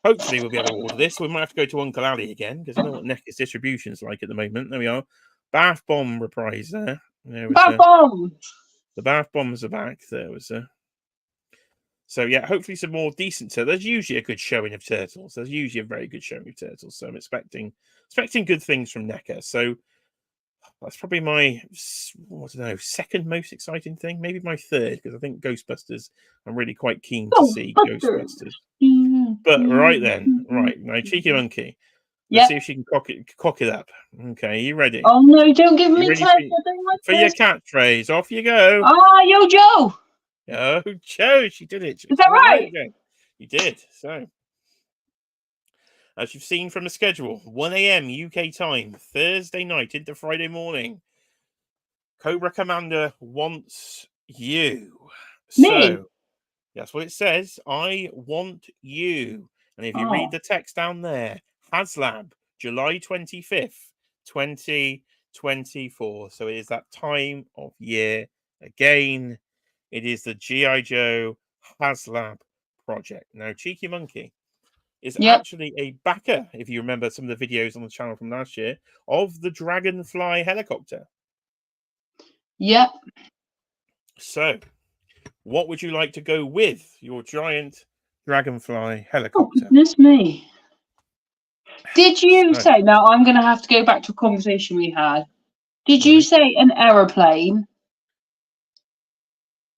hopefully we'll be able to order this. We might have to go to Uncle Ali again because I know what NECA's distribution's like at the moment. There we are. Bath bomb reprise there. Bath bomb. The bath bombs are back. There was a. So yeah, hopefully some more decent turtles. There's usually a good showing of turtles. There's usually a very good showing of turtles. So I'm expecting good things from NECA. So that's probably my, second most exciting thing. Maybe my third, because I think Ghostbusters, I'm really quite keen to see Ghostbusters. But right now, Cheeky Monkey. Let's see if she can cock it up. Okay, you ready? Oh no, don't give me time for your catchphrase. Off you go. Ah, yo, Joe. Oh, Joe, she did it. Is that right? You did. So, as you've seen from the schedule, 1 a.m. UK time, Thursday night into Friday morning. Cobra Commander wants you. Me? So, that's what it says. I want you. And if you read the text down there, HasLab, July 25th, 2024. So it is that time of year again. It is the G.I. Joe HasLab project. Now, Cheeky Monkey is actually a backer, if you remember some of the videos on the channel from last year, of the Dragonfly helicopter. Yep. So, what would you like to go with your giant Dragonfly helicopter? Oh, goodness me. Did you So, say, now I'm going to have to go back to a conversation we had. Did you right. say an aeroplane?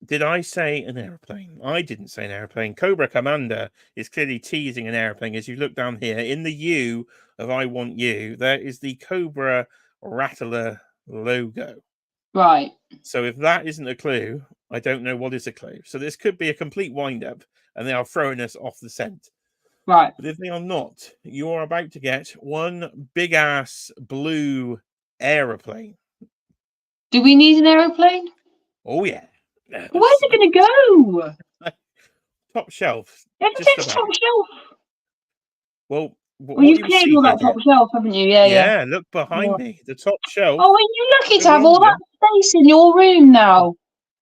Did I say an aeroplane? I didn't say an aeroplane. Cobra Commander is clearly teasing an aeroplane. As you look down here in the U of I Want You, there is the Cobra Rattler logo. Right. So if that isn't a clue, I don't know what is a clue. So this could be a complete wind up and they are throwing us off the scent. Right. But if they are not, you are about to get one big ass blue aeroplane. Do we need an aeroplane? Oh, yeah. Where's it going to go? Top shelf. Just Everything's about. top shelf. Well, Well, what you've you will cleared see all that here. top shelf, haven't you? Yeah, yeah. Yeah, look behind Yeah. me. The top shelf Oh, are you lucky no to have all longer. that space in your room now?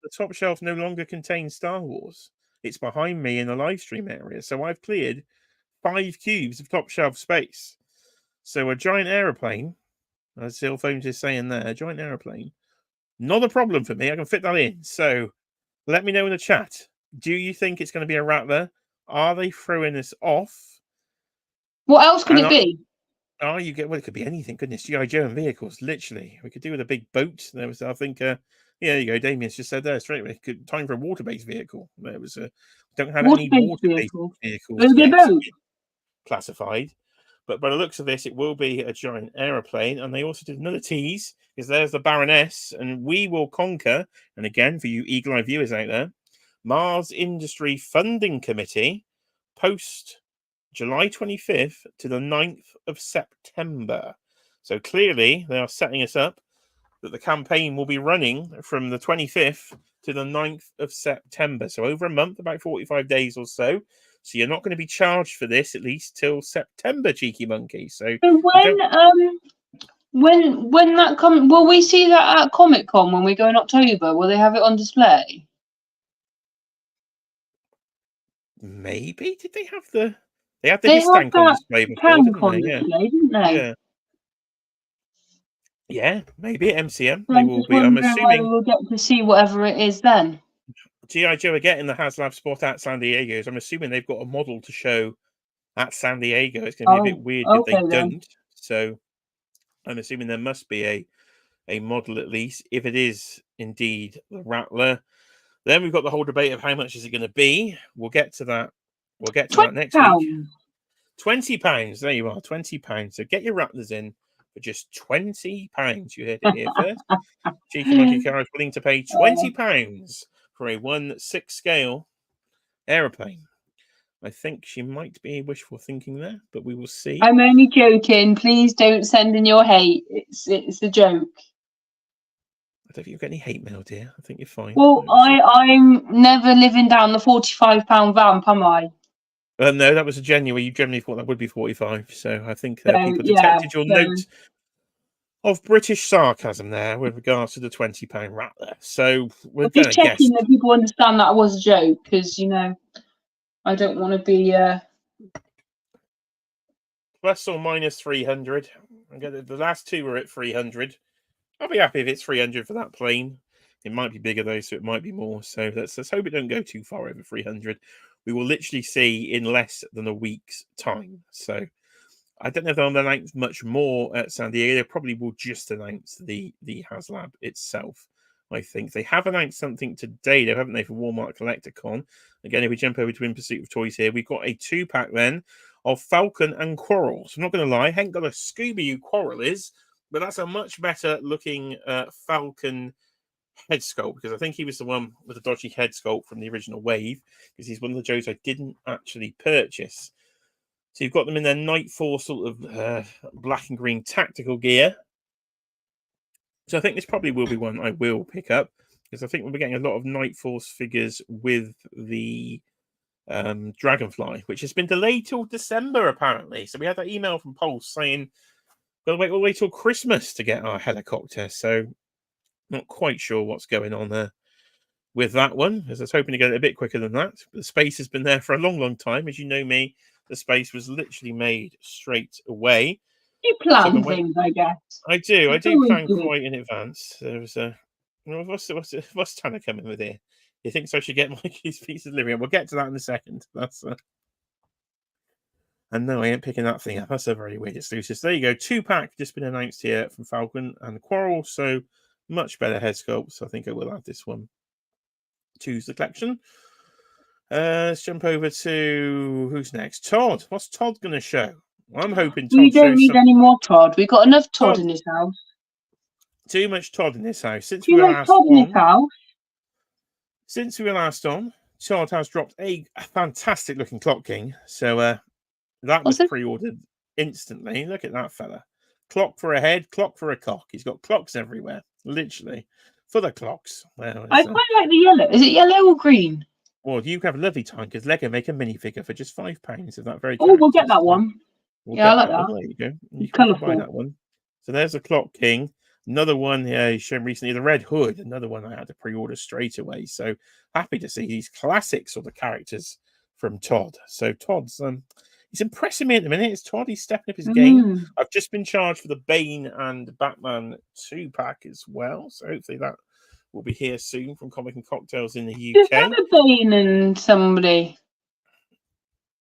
The top shelf no longer contains Star Wars. It's behind me in the live stream area. So I've cleared 5 cubes of top shelf space. So a giant aeroplane, as Silphones is saying there, a giant aeroplane, not a problem for me. I can fit that in. So let me know in the chat. Do you think it's going to be a Rattler? Are they throwing us off? What else could And it be? are you get well? It could be anything. Goodness, GI Joe and vehicles. Literally, we could do with a big boat. There was, I think, yeah, there you go. Damien's just said there straight away. Time for a water-based vehicle. There was a don't have any Water-based water-based vehicle. vehicles It'll be a yet boat. classified. But by the looks of this, it will be a giant aeroplane. And they also did another tease because there's the Baroness, and we will conquer. And again, for you eagle-eye viewers out there, Mars Industry Funding Committee post July 25th to the 9th of September. So clearly, they are setting us up that the campaign will be running from the 25th to the 9th of September. So over a month, about 45 days or so. So you're not going to be charged for this at least till September, cheeky monkey. So So you don't. when that come, will we see that at Comic Con when we go in October? Will they have it on display? Maybe did they have the? They had the They had Histank on that display before, didn't tank on they? Yeah, display, didn't they? yeah, yeah. Maybe at MCM So they I'm will just be. I'm wondering whether assuming we'll get to see whatever it is then. GI Joe are getting the HasLab spot at San Diego. So I'm assuming they've got a model to show at San Diego. It's going to be a bit Oh, weird if they okay then. don't. So I'm assuming there must be a model at least. If it is indeed the Rattler, then we've got the whole debate of how much is it going to be. We'll get to that. We'll get to that next week. £20. £20. There you are. £20. So get your Rattlers in for just £20. You heard it here first. Cheeky Monkey Car is willing to pay £20 for a 1/6 scale aeroplane. I think she might be wishful thinking there, but we will see. I'm only joking. Please don't send in your hate. It's a joke. I don't think you've got any hate mail, dear. I think you're fine. Well, I'm never living down the £45 vamp, am I? No, that was a genuine. You generally thought that would be 45. So I think So people yeah. detected your So note of British sarcasm there with regards to the £20 Rattler. So we're I'm going just to guess checking that people understand that was a joke because I don't want to be. plus or minus 300. The last two were at 300. I'll be happy if it's 300 for that plane. It might be bigger though, so it might be more. So let's hope it don't go too far over 300. We will literally see in less than a week's time. So I don't know if they'll announce much more at San Diego. They probably will just announce the HasLab itself. I think they have announced something today, though, haven't they, for Walmart Collector-Con? Again, if we jump over to In Pursuit of Toys here, we've got a 2-pack then of Falcon and Coral. So I'm not going to lie, I haven't got a Scooby-Doo Coral is, but that's a much better looking Falcon head sculpt, because I think he was the one with the dodgy head sculpt from the original wave, because he's one of the Joes I didn't actually purchase. So you've got them in their Nightfall sort of black and green tactical gear. So I think this probably will be one I will pick up, because I think we'll be getting a lot of Night Force figures with the Dragonfly, which has been delayed till December apparently. So we had that email from Pulse saying we'll wait till Christmas to get our helicopter. So not quite sure what's going on there with that one, as I was hoping to get it a bit quicker than that. But the space has been there for a long time. As you know me, the space was literally made straight away. You plan things, I guess. I do. I It's do always plan good. quite in advance. There's a what's Tanner coming with here? He thinks I should get Mikey's pizza delivery. We'll get to that in a second. That's And no, I ain't picking that thing up. That's a very weird exclusive. So there you go. 2-pack just been announced here from Falcon and Quarrel. So much better head sculpts. I think I will add this one to the collection. Let's jump over to who's next. Todd. What's Todd going to show? I'm hoping Todd We don't need any more Todd. We've got enough Todd in this house. Too much Todd in this house. Since Too we were much last Todd in on, this house. since we were last on, Todd has dropped a fantastic looking Clock King. So that was pre-ordered instantly. Look at that fella. Clock for a head, clock for a cock. He's got clocks everywhere, literally. For the clocks. Well, I quite like the yellow. Is it yellow or green? Well, you have a lovely time because Lego make a minifigure for just £5 of that very. Oh, we'll get that one. Yeah, I like that. There you go. You can buy that one. So there's a Clock King. Another one shown recently, the Red Hood. Another one I had to pre-order straight away. So happy to see these classic sort of characters from Todd. So Todd's he's impressing me at the minute. It's Todd. He's stepping up his game. I've just been charged for the Bane and Batman 2-pack as well. So hopefully that will be here soon from Comic and Cocktails in the UK. Is that a Bane and somebody?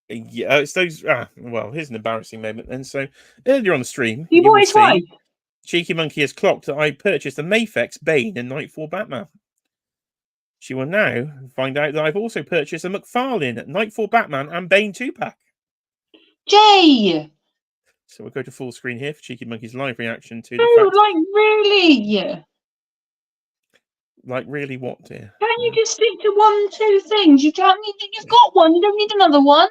Yeah, it's those. Well, here's an embarrassing moment then. So earlier on the stream, you will see Cheeky Monkey has clocked that I purchased a Mafex Bane and Nightfall Batman. She will now find out that I've also purchased a McFarlane Nightfall Batman and Bane 2-pack. Jay! So we'll go to full screen here for Cheeky Monkey's live reaction to the fact. Like, really? Like, really what, dear? Can't you just stick to 1, 2 things? You've got one, you don't need another one.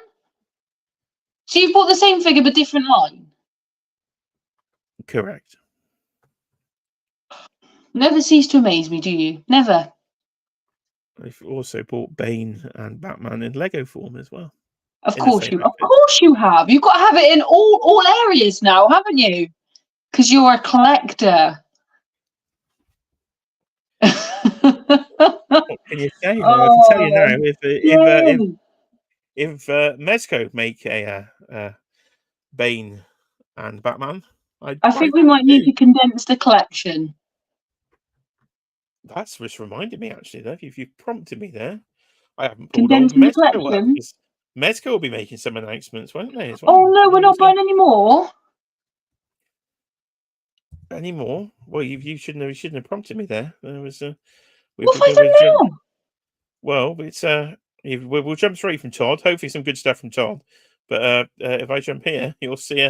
So you've bought the same figure but different line? Correct. Never cease to amaze me, do you? Never. I've also bought Bane and Batman in Lego form as well. Of course you have. You've got to have it in all areas now, haven't you? Because you're a collector. What can you say? Well, I can tell you now, if Mezco make a Bane and Batman, I think we might need to condense the collection. That's just reminded me, actually, though. If you've prompted me there, I haven't pulled on Mezco. Mezco will be making some announcements, won't they? As well? Oh no, we're not buying any more. Anymore? Well, you shouldn't have prompted me there. There was what have I done now? Well, it's we'll jump straight from Todd. Hopefully, some good stuff from Todd. But if I jump here, you'll see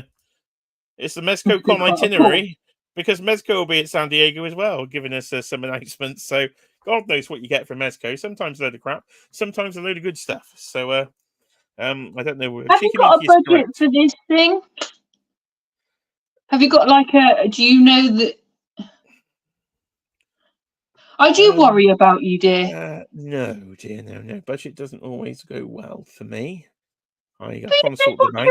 it's the MezcoCon itinerary. Because Mezco will be at San Diego as well, giving us some announcements. So God knows what you get from Mezco. Sometimes a load of crap, sometimes a load of good stuff. So I don't know. Have you got a budget for this thing? Have you got like do you know that? I do worry about you, dear. No, dear, no. Budget doesn't always go well for me. I consult the bank.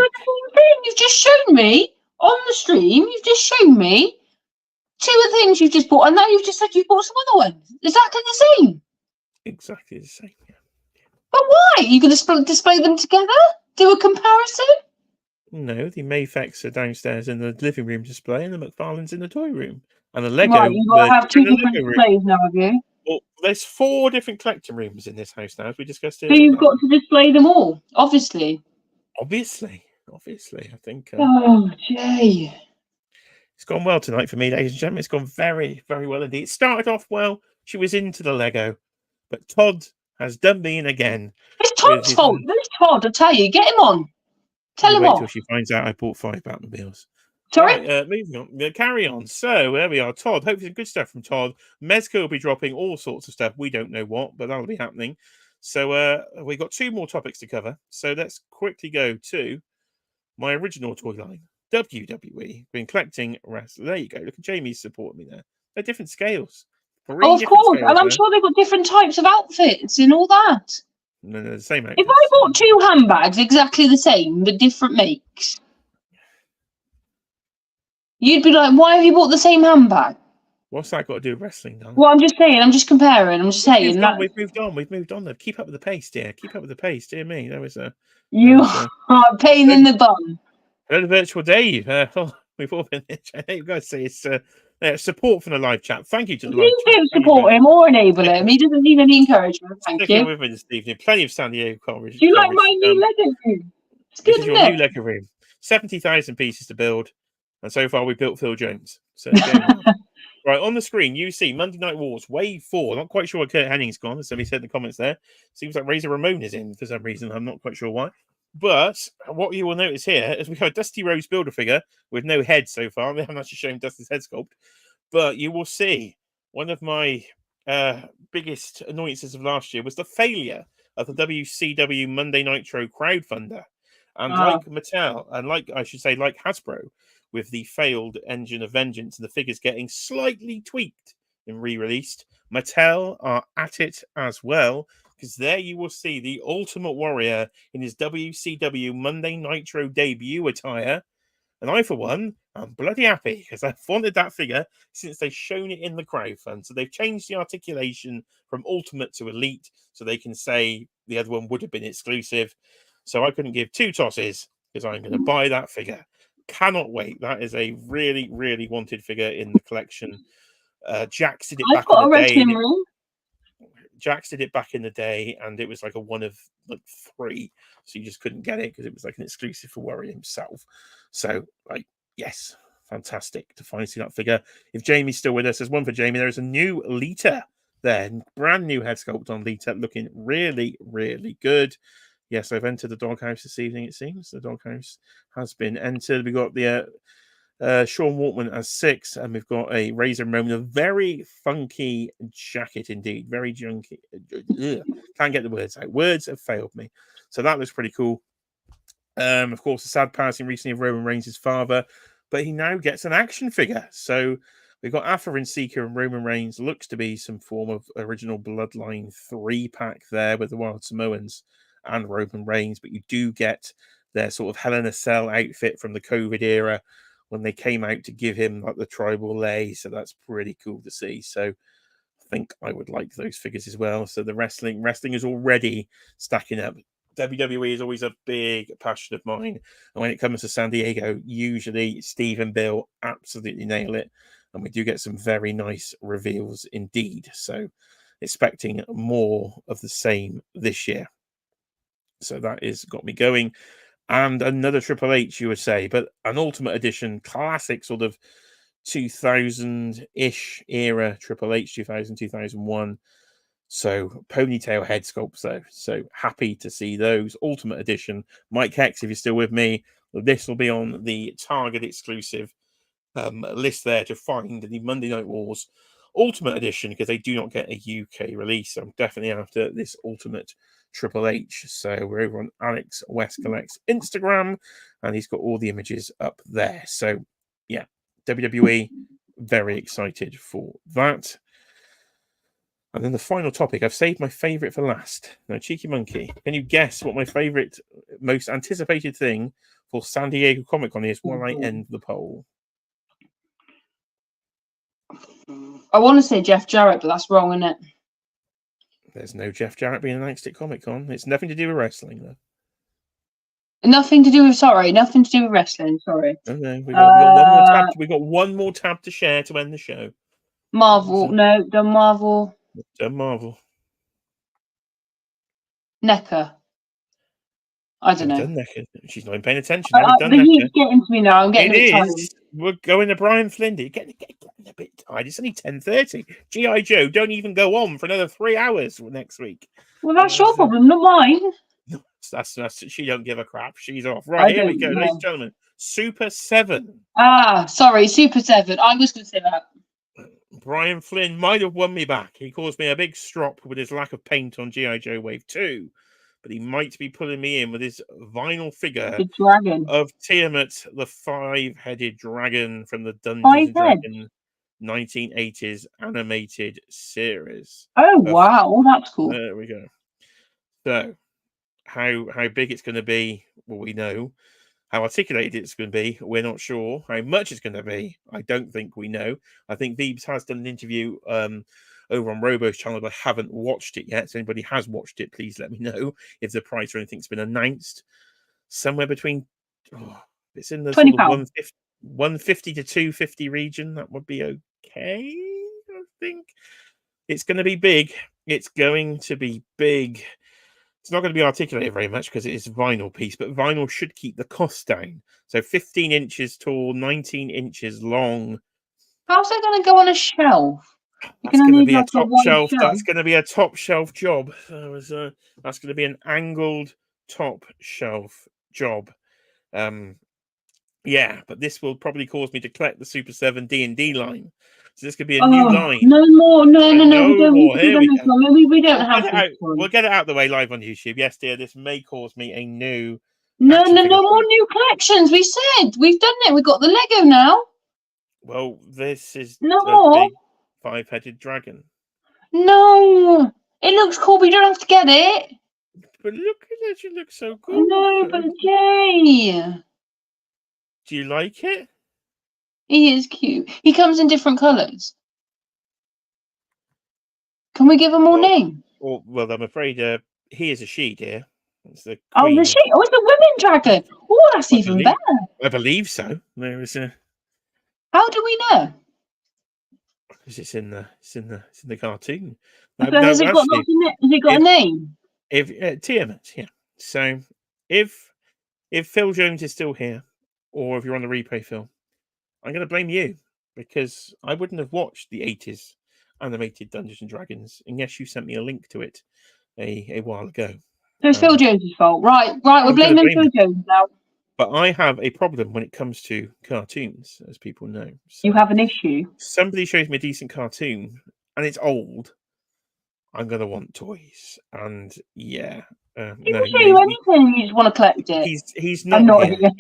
You've just shown me on the stream. You've just shown me 2 of the things you've just bought, and now you've just said you've bought some other ones. Exactly the same. Exactly the same. Yeah. But why? Are you going to display them together? Do a comparison? No, the Mafex are downstairs in the living room display, and the McFarlane's in the toy room. And the Lego. Right, you've got to have 2 different displays now, have you? Well, there's 4 different collecting rooms in this house now, as we discussed earlier. So you've got to display them all, obviously. Obviously, I think. Oh, Jay. It's gone well tonight for me, ladies and gentlemen. It's gone very, very well indeed. It started off well. She was into the Lego, but Todd has done me in again. It's Todd's fault. It's Todd, I tell you. Get him on. Tell him off. Wait till she finds out I bought 5 Batmobiles. Sorry? Right, moving on. Carry on. So, there we are. Todd. Hopefully some good stuff from Todd. Mezco will be dropping all sorts of stuff. We don't know what, but that'll be happening. So, we've got 2 more topics to cover. So, let's quickly go to my original toy line. WWE. Been collecting wrestling. There you go. Look at Jamie's supporting me there. They're different scales. Oh, of course. And I'm sure they've got different types of outfits and all that. No, the same outfits. If I bought 2 handbags exactly the same, but different makes, you'd be like, why have you bought the same handbag? What's that got to do with wrestling, darling? Well, I'm just saying. I'm just comparing. I'm just saying. We've moved on. Keep up with the pace, dear. Keep up with the pace, dear me. There was a... You are a pain in the bum. Hello, Virtual Dave. We've all been there. You've got to say it's support from the live chat. Thank you to the live chat. You do support him or enable him. He doesn't need any encouragement. Thank you. With me this evening. Plenty of San Diego coverage. Do you like my new Lego room? It's This good, is isn't your new it? Lego room. 70,000 pieces to build. And so far, we built Phil Jones. So it's going well. Right, on the screen, you see Monday Night Wars, Wave 4. Not quite sure why Kurt Henning's gone, as somebody said in the comments there. Seems like Razor Ramon is in for some reason. I'm not quite sure why. But what you will notice here is we have a Dusty Rhodes builder figure with no head so far. They haven't actually shown Dusty's head sculpt. But you will see one of my biggest annoyances of last year was the failure of the WCW Monday Nitro crowdfunder. And like Mattel, and like Hasbro, with the failed Engine of Vengeance and the figures getting slightly tweaked and re-released, Mattel are at it as well, because there you will see the Ultimate Warrior in his WCW Monday Nitro debut attire. And I, for one, am bloody happy because I've wanted that figure since they've shown it in the crowdfund. So they've changed the articulation from Ultimate to Elite so they can say the other one would have been exclusive. So I couldn't give two tosses because I'm going to buy that figure. Cannot wait. That is a really, really wanted figure in the collection. Jax did it I've back in got the a day. wrestling room. Jax did it back in the day, and it was like a one of like 3, so you just couldn't get it because it was like an exclusive for Warrior himself. So, like, yes, fantastic to finally see that figure. If Jamie's still with us, there's one for Jamie. There is a new Lita there, brand new head sculpt on Lita, looking really, really good. Yes, I've entered the doghouse this evening. It seems the doghouse has been entered. We got the Sean Waltman as 6, and we've got a Razor Ramon, a very funky jacket indeed, very junky. Can't get the words out. Words have failed me. So that looks pretty cool. Of course, the sad passing recently of Roman Reigns' father, but he now gets an action figure. So we've got Afa and Seeker and Roman Reigns. Looks to be some form of original Bloodline 3-pack there with the Wild Samoans and Roman Reigns, but you do get their sort of Hell in a Cell outfit from the COVID era when they came out to give him like the tribal lay. So that's pretty cool to see. So I think I would like those figures as well. So the wrestling is already stacking up. WWE is always a big passion of mine. And when it comes to San Diego, usually Steve and Bill absolutely nail it. And we do get some very nice reveals indeed. So expecting more of the same this year. So that is got me going. And another Triple H, you would say, but an Ultimate Edition, classic sort of 2000-ish era Triple H, 2000, 2001. So ponytail head sculpts, though. So happy to see those. Ultimate Edition. Mike Hex, if you're still with me, this will be on the Target exclusive list there to find the Monday Night Wars Ultimate Edition, because they do not get a UK release. I'm definitely after this Ultimate Triple H. So we're over on Alex West Collects Instagram, and he's got all the images up there. So yeah, WWE, very excited for that. And then the final topic, I've saved my favorite for last. Now, Cheeky Monkey, can you guess what my favorite, most anticipated thing for San Diego Comic Con is while I end the poll? I want to say Jeff Jarrett, but that's wrong, isn't it? There's no Jeff Jarrett being announced at Comic Con. It's nothing to do with wrestling, though. Nothing to do with wrestling. Sorry. Okay, we got one more tab. We got one more tab to share to end the show. Marvel. No, the Marvel. Marvel. NECA. I don't know. Done NECA. She's not even paying attention. Now we've done The NECA. heat's getting to me now. I'm getting a bit tired. We're going to Brian Flindy. Getting a bit tired. It's only 10:30. G.I. Joe don't even go on for another 3 hours next week. Well, that's your problem, not mine. That's she don't give a crap. She's off. Right, here we go, ladies and gentlemen. Super 7. Sorry, Super 7. I was going to say that. Brian Flynn might have won me back. He caused me a big strop with his lack of paint on G.I. Joe Wave 2. But he might be pulling me in with his vinyl figure The dragon of Tiamat, the 5-headed dragon from the Dungeons and Dragons 1980s animated series. Oh, wow. That's cool. There we go. So, how big it's going to be, well, we know. How articulated it's going to be, we're not sure. How much it's going to be, I don't think we know. I think Veebs has done an interview over on Robo's channel, but I haven't watched it yet. So anybody has watched it, please let me know if the price or anything's been announced. Somewhere between, it's in the sort of 150 to 250 region. That would be okay, I think. It's going to be big. It's going to be big. It's not going to be articulated very much because it is a vinyl piece, but vinyl should keep the cost down. So 15 inches tall, 19 inches long. How's that going to go on a shelf? You're That's going going to to need be a like a top wide shelf. shelf. That's going to be a top shelf job. That's going to be an angled top shelf job. Yeah, but this will probably cause me to collect the Super 7 D&D line. So this could be a new line. No more. No. We don't need more. to do Here that we this go. one. We don't have this one. We'll get it out the way live on YouTube. Yes, dear, this may cause me a new. No more new collections. We said we've done it. We've got the Lego now. Well, this is No a more. big 5-headed dragon. No, it looks cool, but you don't have to get it. But look at it, you look so cool. No, but Jay. Do you like it? He is cute. He comes in different colours. Can we give him all names? Well, I'm afraid he is a she, dear. It's the Oh, queen. the she. Oh, it's the women dragon. Oh, that's even better. I believe so. There is a. How do we know? Because it's in the cartoon. Has it got a name? If TMNT, yeah. So if Phil Jones is still here, or if you're on the replay, Phil, I'm going to blame you because I wouldn't have watched the 80s animated Dungeons and Dragons, and yes, you sent me a link to it a while ago. So it's Phil Jones' fault, right? We're blaming Phil Jones now. But I have a problem when it comes to cartoons, as people know. So you have an issue. Somebody shows me a decent cartoon, and it's old. I'm going to want toys, and yeah. People show you anything, you just want to collect it. He's not here.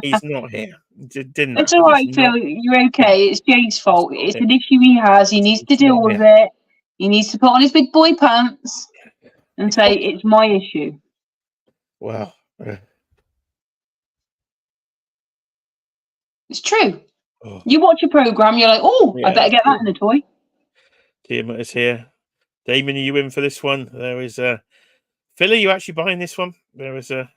He's not here. Didn't. It's all right, Phil. You're okay. It's Jay's fault. It's an issue he has. He needs to deal with it. He needs to put on his big boy pants and say it's my issue. Well, it's true. Oh. You watch a program, you're like, I better get that in a toy. TMNT is here. Damon, are you in for this one? There is Phil, are you actually buying this one? There is a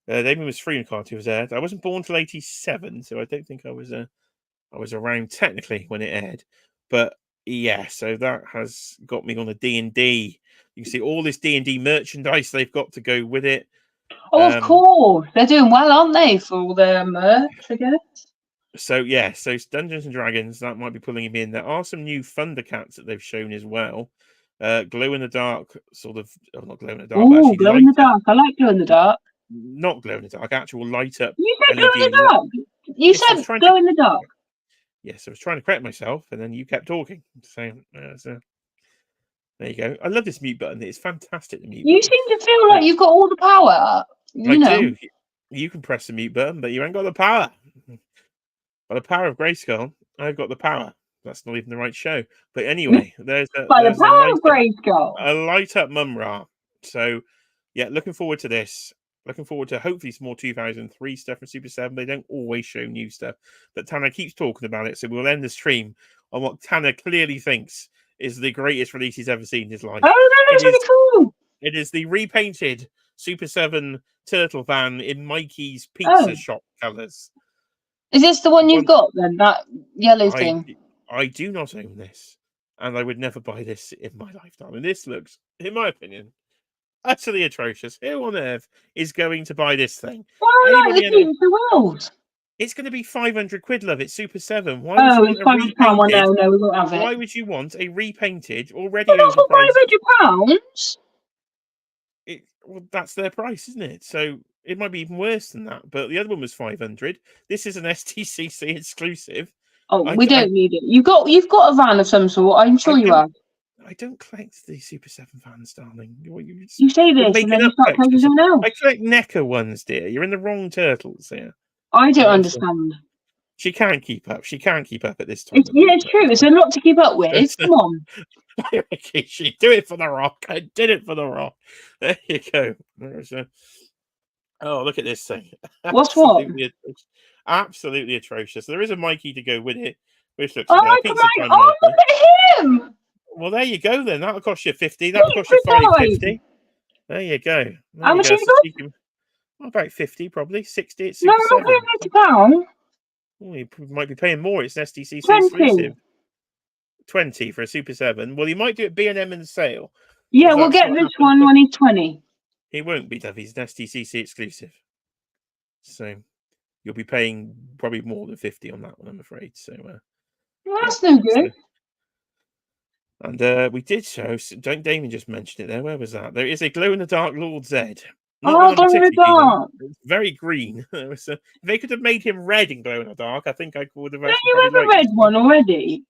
Damon was free in cartoon was aired. I wasn't born till 87, so I don't think I was around technically when it aired. But yeah, so that has got me on a D&D. You can see all this D&D merchandise they've got to go with it. Oh, of course. They're doing well, aren't they, for all their merch, I guess? So yeah, so Dungeons and Dragons, that might be pulling him in. There are some new Thundercats that they've shown as well. Glow in the dark, sort of, not glow in the dark. Oh, glow in the dark. I like glow in the dark. Not glow in the dark, actual light up. You said glow in the dark. You said glow in the dark. Yes, I was trying to correct myself, and then you kept talking. So there you go. I love this mute button. It's fantastic. The mute. You seem to feel like you've got all the power. I do. You can press the mute button, but you ain't got the power. By the power of Grayskull, I've got the power. That's not even the right show. But anyway, there's the power of Grayskull. A light up Mumra. So yeah, looking forward to this. Looking forward to hopefully some more 2003 stuff from Super 7. They don't always show new stuff. But Tanner keeps talking about it. So we'll end the stream on what Tanner clearly thinks is the greatest release he's ever seen in his life. Oh, that looks really cool. It is the repainted Super 7 turtle van in Mikey's pizza shop colours. Is this the one you've got then? That yellow thing? I do not own this. And I would never buy this in my lifetime. And this looks, in my opinion, utterly atrocious. Who on earth is going to buy this thing? It's going to be 500 quid, love. It's Super 7. Why would you want no, we won't have it. Why would you want a repainted, already overpriced? For £500? Well, that's their price, isn't it? So it might be even worse than that. But the other one was 500. This is an SDCC exclusive. Oh, we don't need it. You've got a van of some sort. I'm sure you have. I don't collect the Super 7 fans, darling. You say this, and then you start collecting someone else. I collect NECA ones, dear. You're in the wrong turtles here. I don't understand. She can't keep up. She can't keep up at this time. It's true. It's a lot to keep up with. Come on. She do it for the Rock. I did it for the Rock. There you go. Oh, look at this thing. What's what? Absolutely atrocious. There is a Mikey to go with it, which looks look at him. Well, there you go then. That'll cost you 50. That'll cost you 550. There you go. How much is it? About 50, probably 60. It's no, I'm paying £50. Well, you might be paying more. It's an SDCC 20. exclusive. 20 for a Super 7. Well, you might do it B&M in the sale. Yeah, we'll get this one when he's 20. He won't be, Dove. He's an SDCC exclusive. So you'll be paying probably more than 50 on that one, I'm afraid. So Well, that's no good. And we did show, Damien just mentioned it there. Where was that? There is a glow-in-the-dark Lord Zed. Oh, One I'm particularly keen on. glow-in-the-dark. It's very green. If they could have made him red in glow-in-the-dark, I think I would have Don't actually you probably have a liked red it. one already?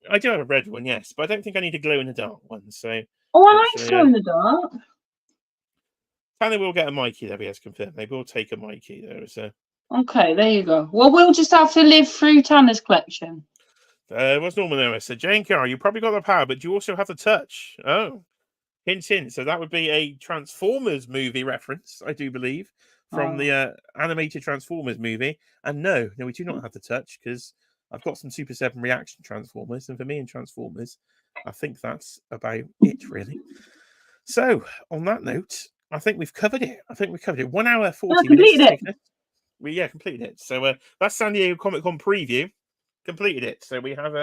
I do have a red one, yes, but I don't think I need a glow-in-the-dark one. So Oh, I like glow-in-the-dark. Tanner will get a Mikey, though, he has confirmed. They will take a Mikey, though. So. Okay, there you go. Well, we'll just have to live through Tanner's collection. What's normal there? I said, Jane Carr, you probably got the power, but you also have the touch. Oh, hint, hint. So that would be a Transformers movie reference, I do believe, from the animated Transformers movie. And no, we do not have the touch because I've got some Super 7 reaction Transformers. And for me and Transformers, I think that's about it, really. So on that note, I think we've covered it. 1 hour, 40 minutes. Completed it. So that's San Diego Comic-Con preview. Completed it. So we have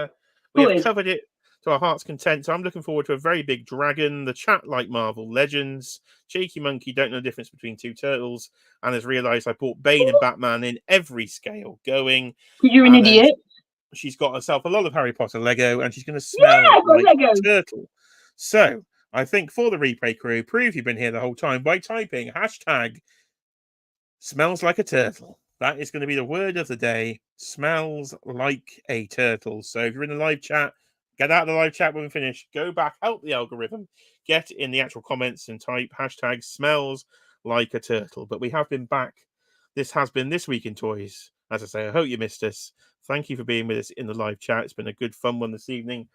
covered it to our heart's content. So I'm looking forward to a very big dragon. The chat like Marvel Legends. Cheeky Monkey don't know the difference between two turtles and has realised I bought Bane and Batman in every scale going. You're an idiot. She's got herself a lot of Harry Potter Lego and she's going to smell like a turtle. So I think for the replay crew, prove you've been here the whole time by typing hashtag smells like a turtle. That is going to be the word of the day. Smells like a turtle. So if you're in the live chat, get out of the live chat when we finish. Go back, help the algorithm. Get in the actual comments and type hashtag smells like a turtle. But we have been back. This has been This Week in Toys. As I say, I hope you missed us. Thank you for being with us in the live chat. It's been a good fun one this evening.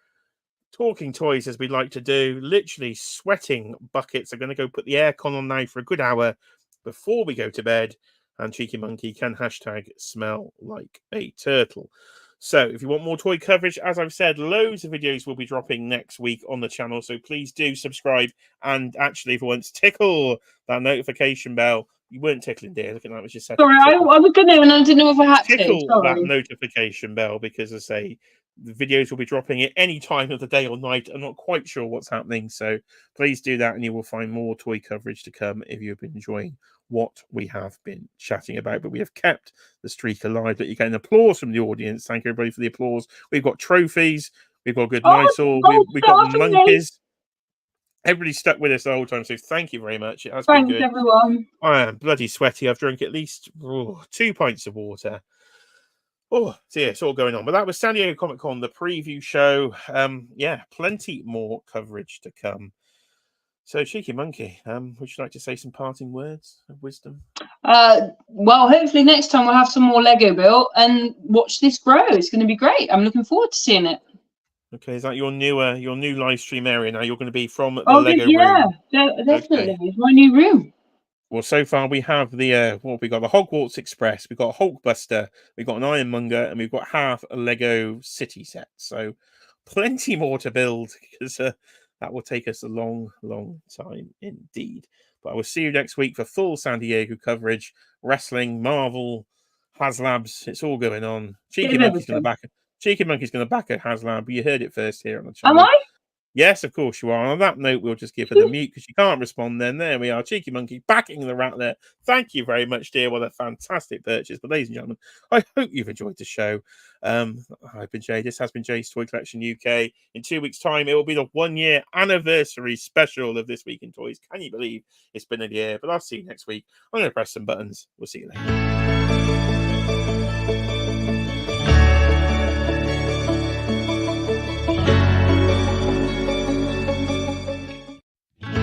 Talking toys as we like to do. Literally sweating buckets. I'm going to go put the aircon on now for a good hour before we go to bed. And Cheeky Monkey can hashtag smell like a turtle. So if you want more toy coverage, as I've said, loads of videos will be dropping next week on the channel. So please do subscribe and actually for once tickle that notification bell. You weren't tickling, dear. Look at that. Was just set. Sorry, I was going to and I didn't know if I had tickle to. Sorry. That notification bell because as I say, the videos will be dropping at any time of the day or night. I'm not quite sure what's happening. So please do that and you will find more toy coverage to come if you've been enjoying what we have been chatting about. But we have kept the streak alive. That you're getting applause from the audience. Thank you, everybody, for the applause. We've got trophies. We've got good Mysol. We've got monkeys. Everybody stuck with us the whole time. So thank you very much. It has been good. Thanks, everyone. I am bloody sweaty. I've drunk at least 2 pints of water. Oh, so yeah, it's all going on. But that was San Diego Comic-Con, the preview show. Plenty more coverage to come. So, Cheeky Monkey, would you like to say some parting words of wisdom? Well, hopefully next time we'll have some more Lego built and watch this grow. It's going to be great. I'm looking forward to seeing it. Okay, is that your new live stream area now? You're going to be from the Lego room? Yeah, definitely. Okay. It's my new room. Well, so far we have the we got the Hogwarts Express, we've got a Hulkbuster, we've got an Ironmonger, and we've got half a Lego city set. So plenty more to build because that will take us a long, long time indeed. But I will see you next week for full San Diego coverage, wrestling, Marvel, HasLabs. It's all going on. Cheeky Monkey's going to back a HasLab. You heard it first here on the channel. Am I? Yes, of course you are. On that note, we'll just give her the mute because she can't respond then. There we are. Cheeky Monkey backing the rat there. Thank you very much, dear. What a fantastic purchase. But ladies and gentlemen, I hope you've enjoyed the show. I've been Jay. This has been Jay's Toy Collection UK. In 2 weeks' time, it will be the 1 year anniversary special of This Week in Toys. Can you believe it's been a year? But I'll see you next week. I'm going to press some buttons. We'll see you later.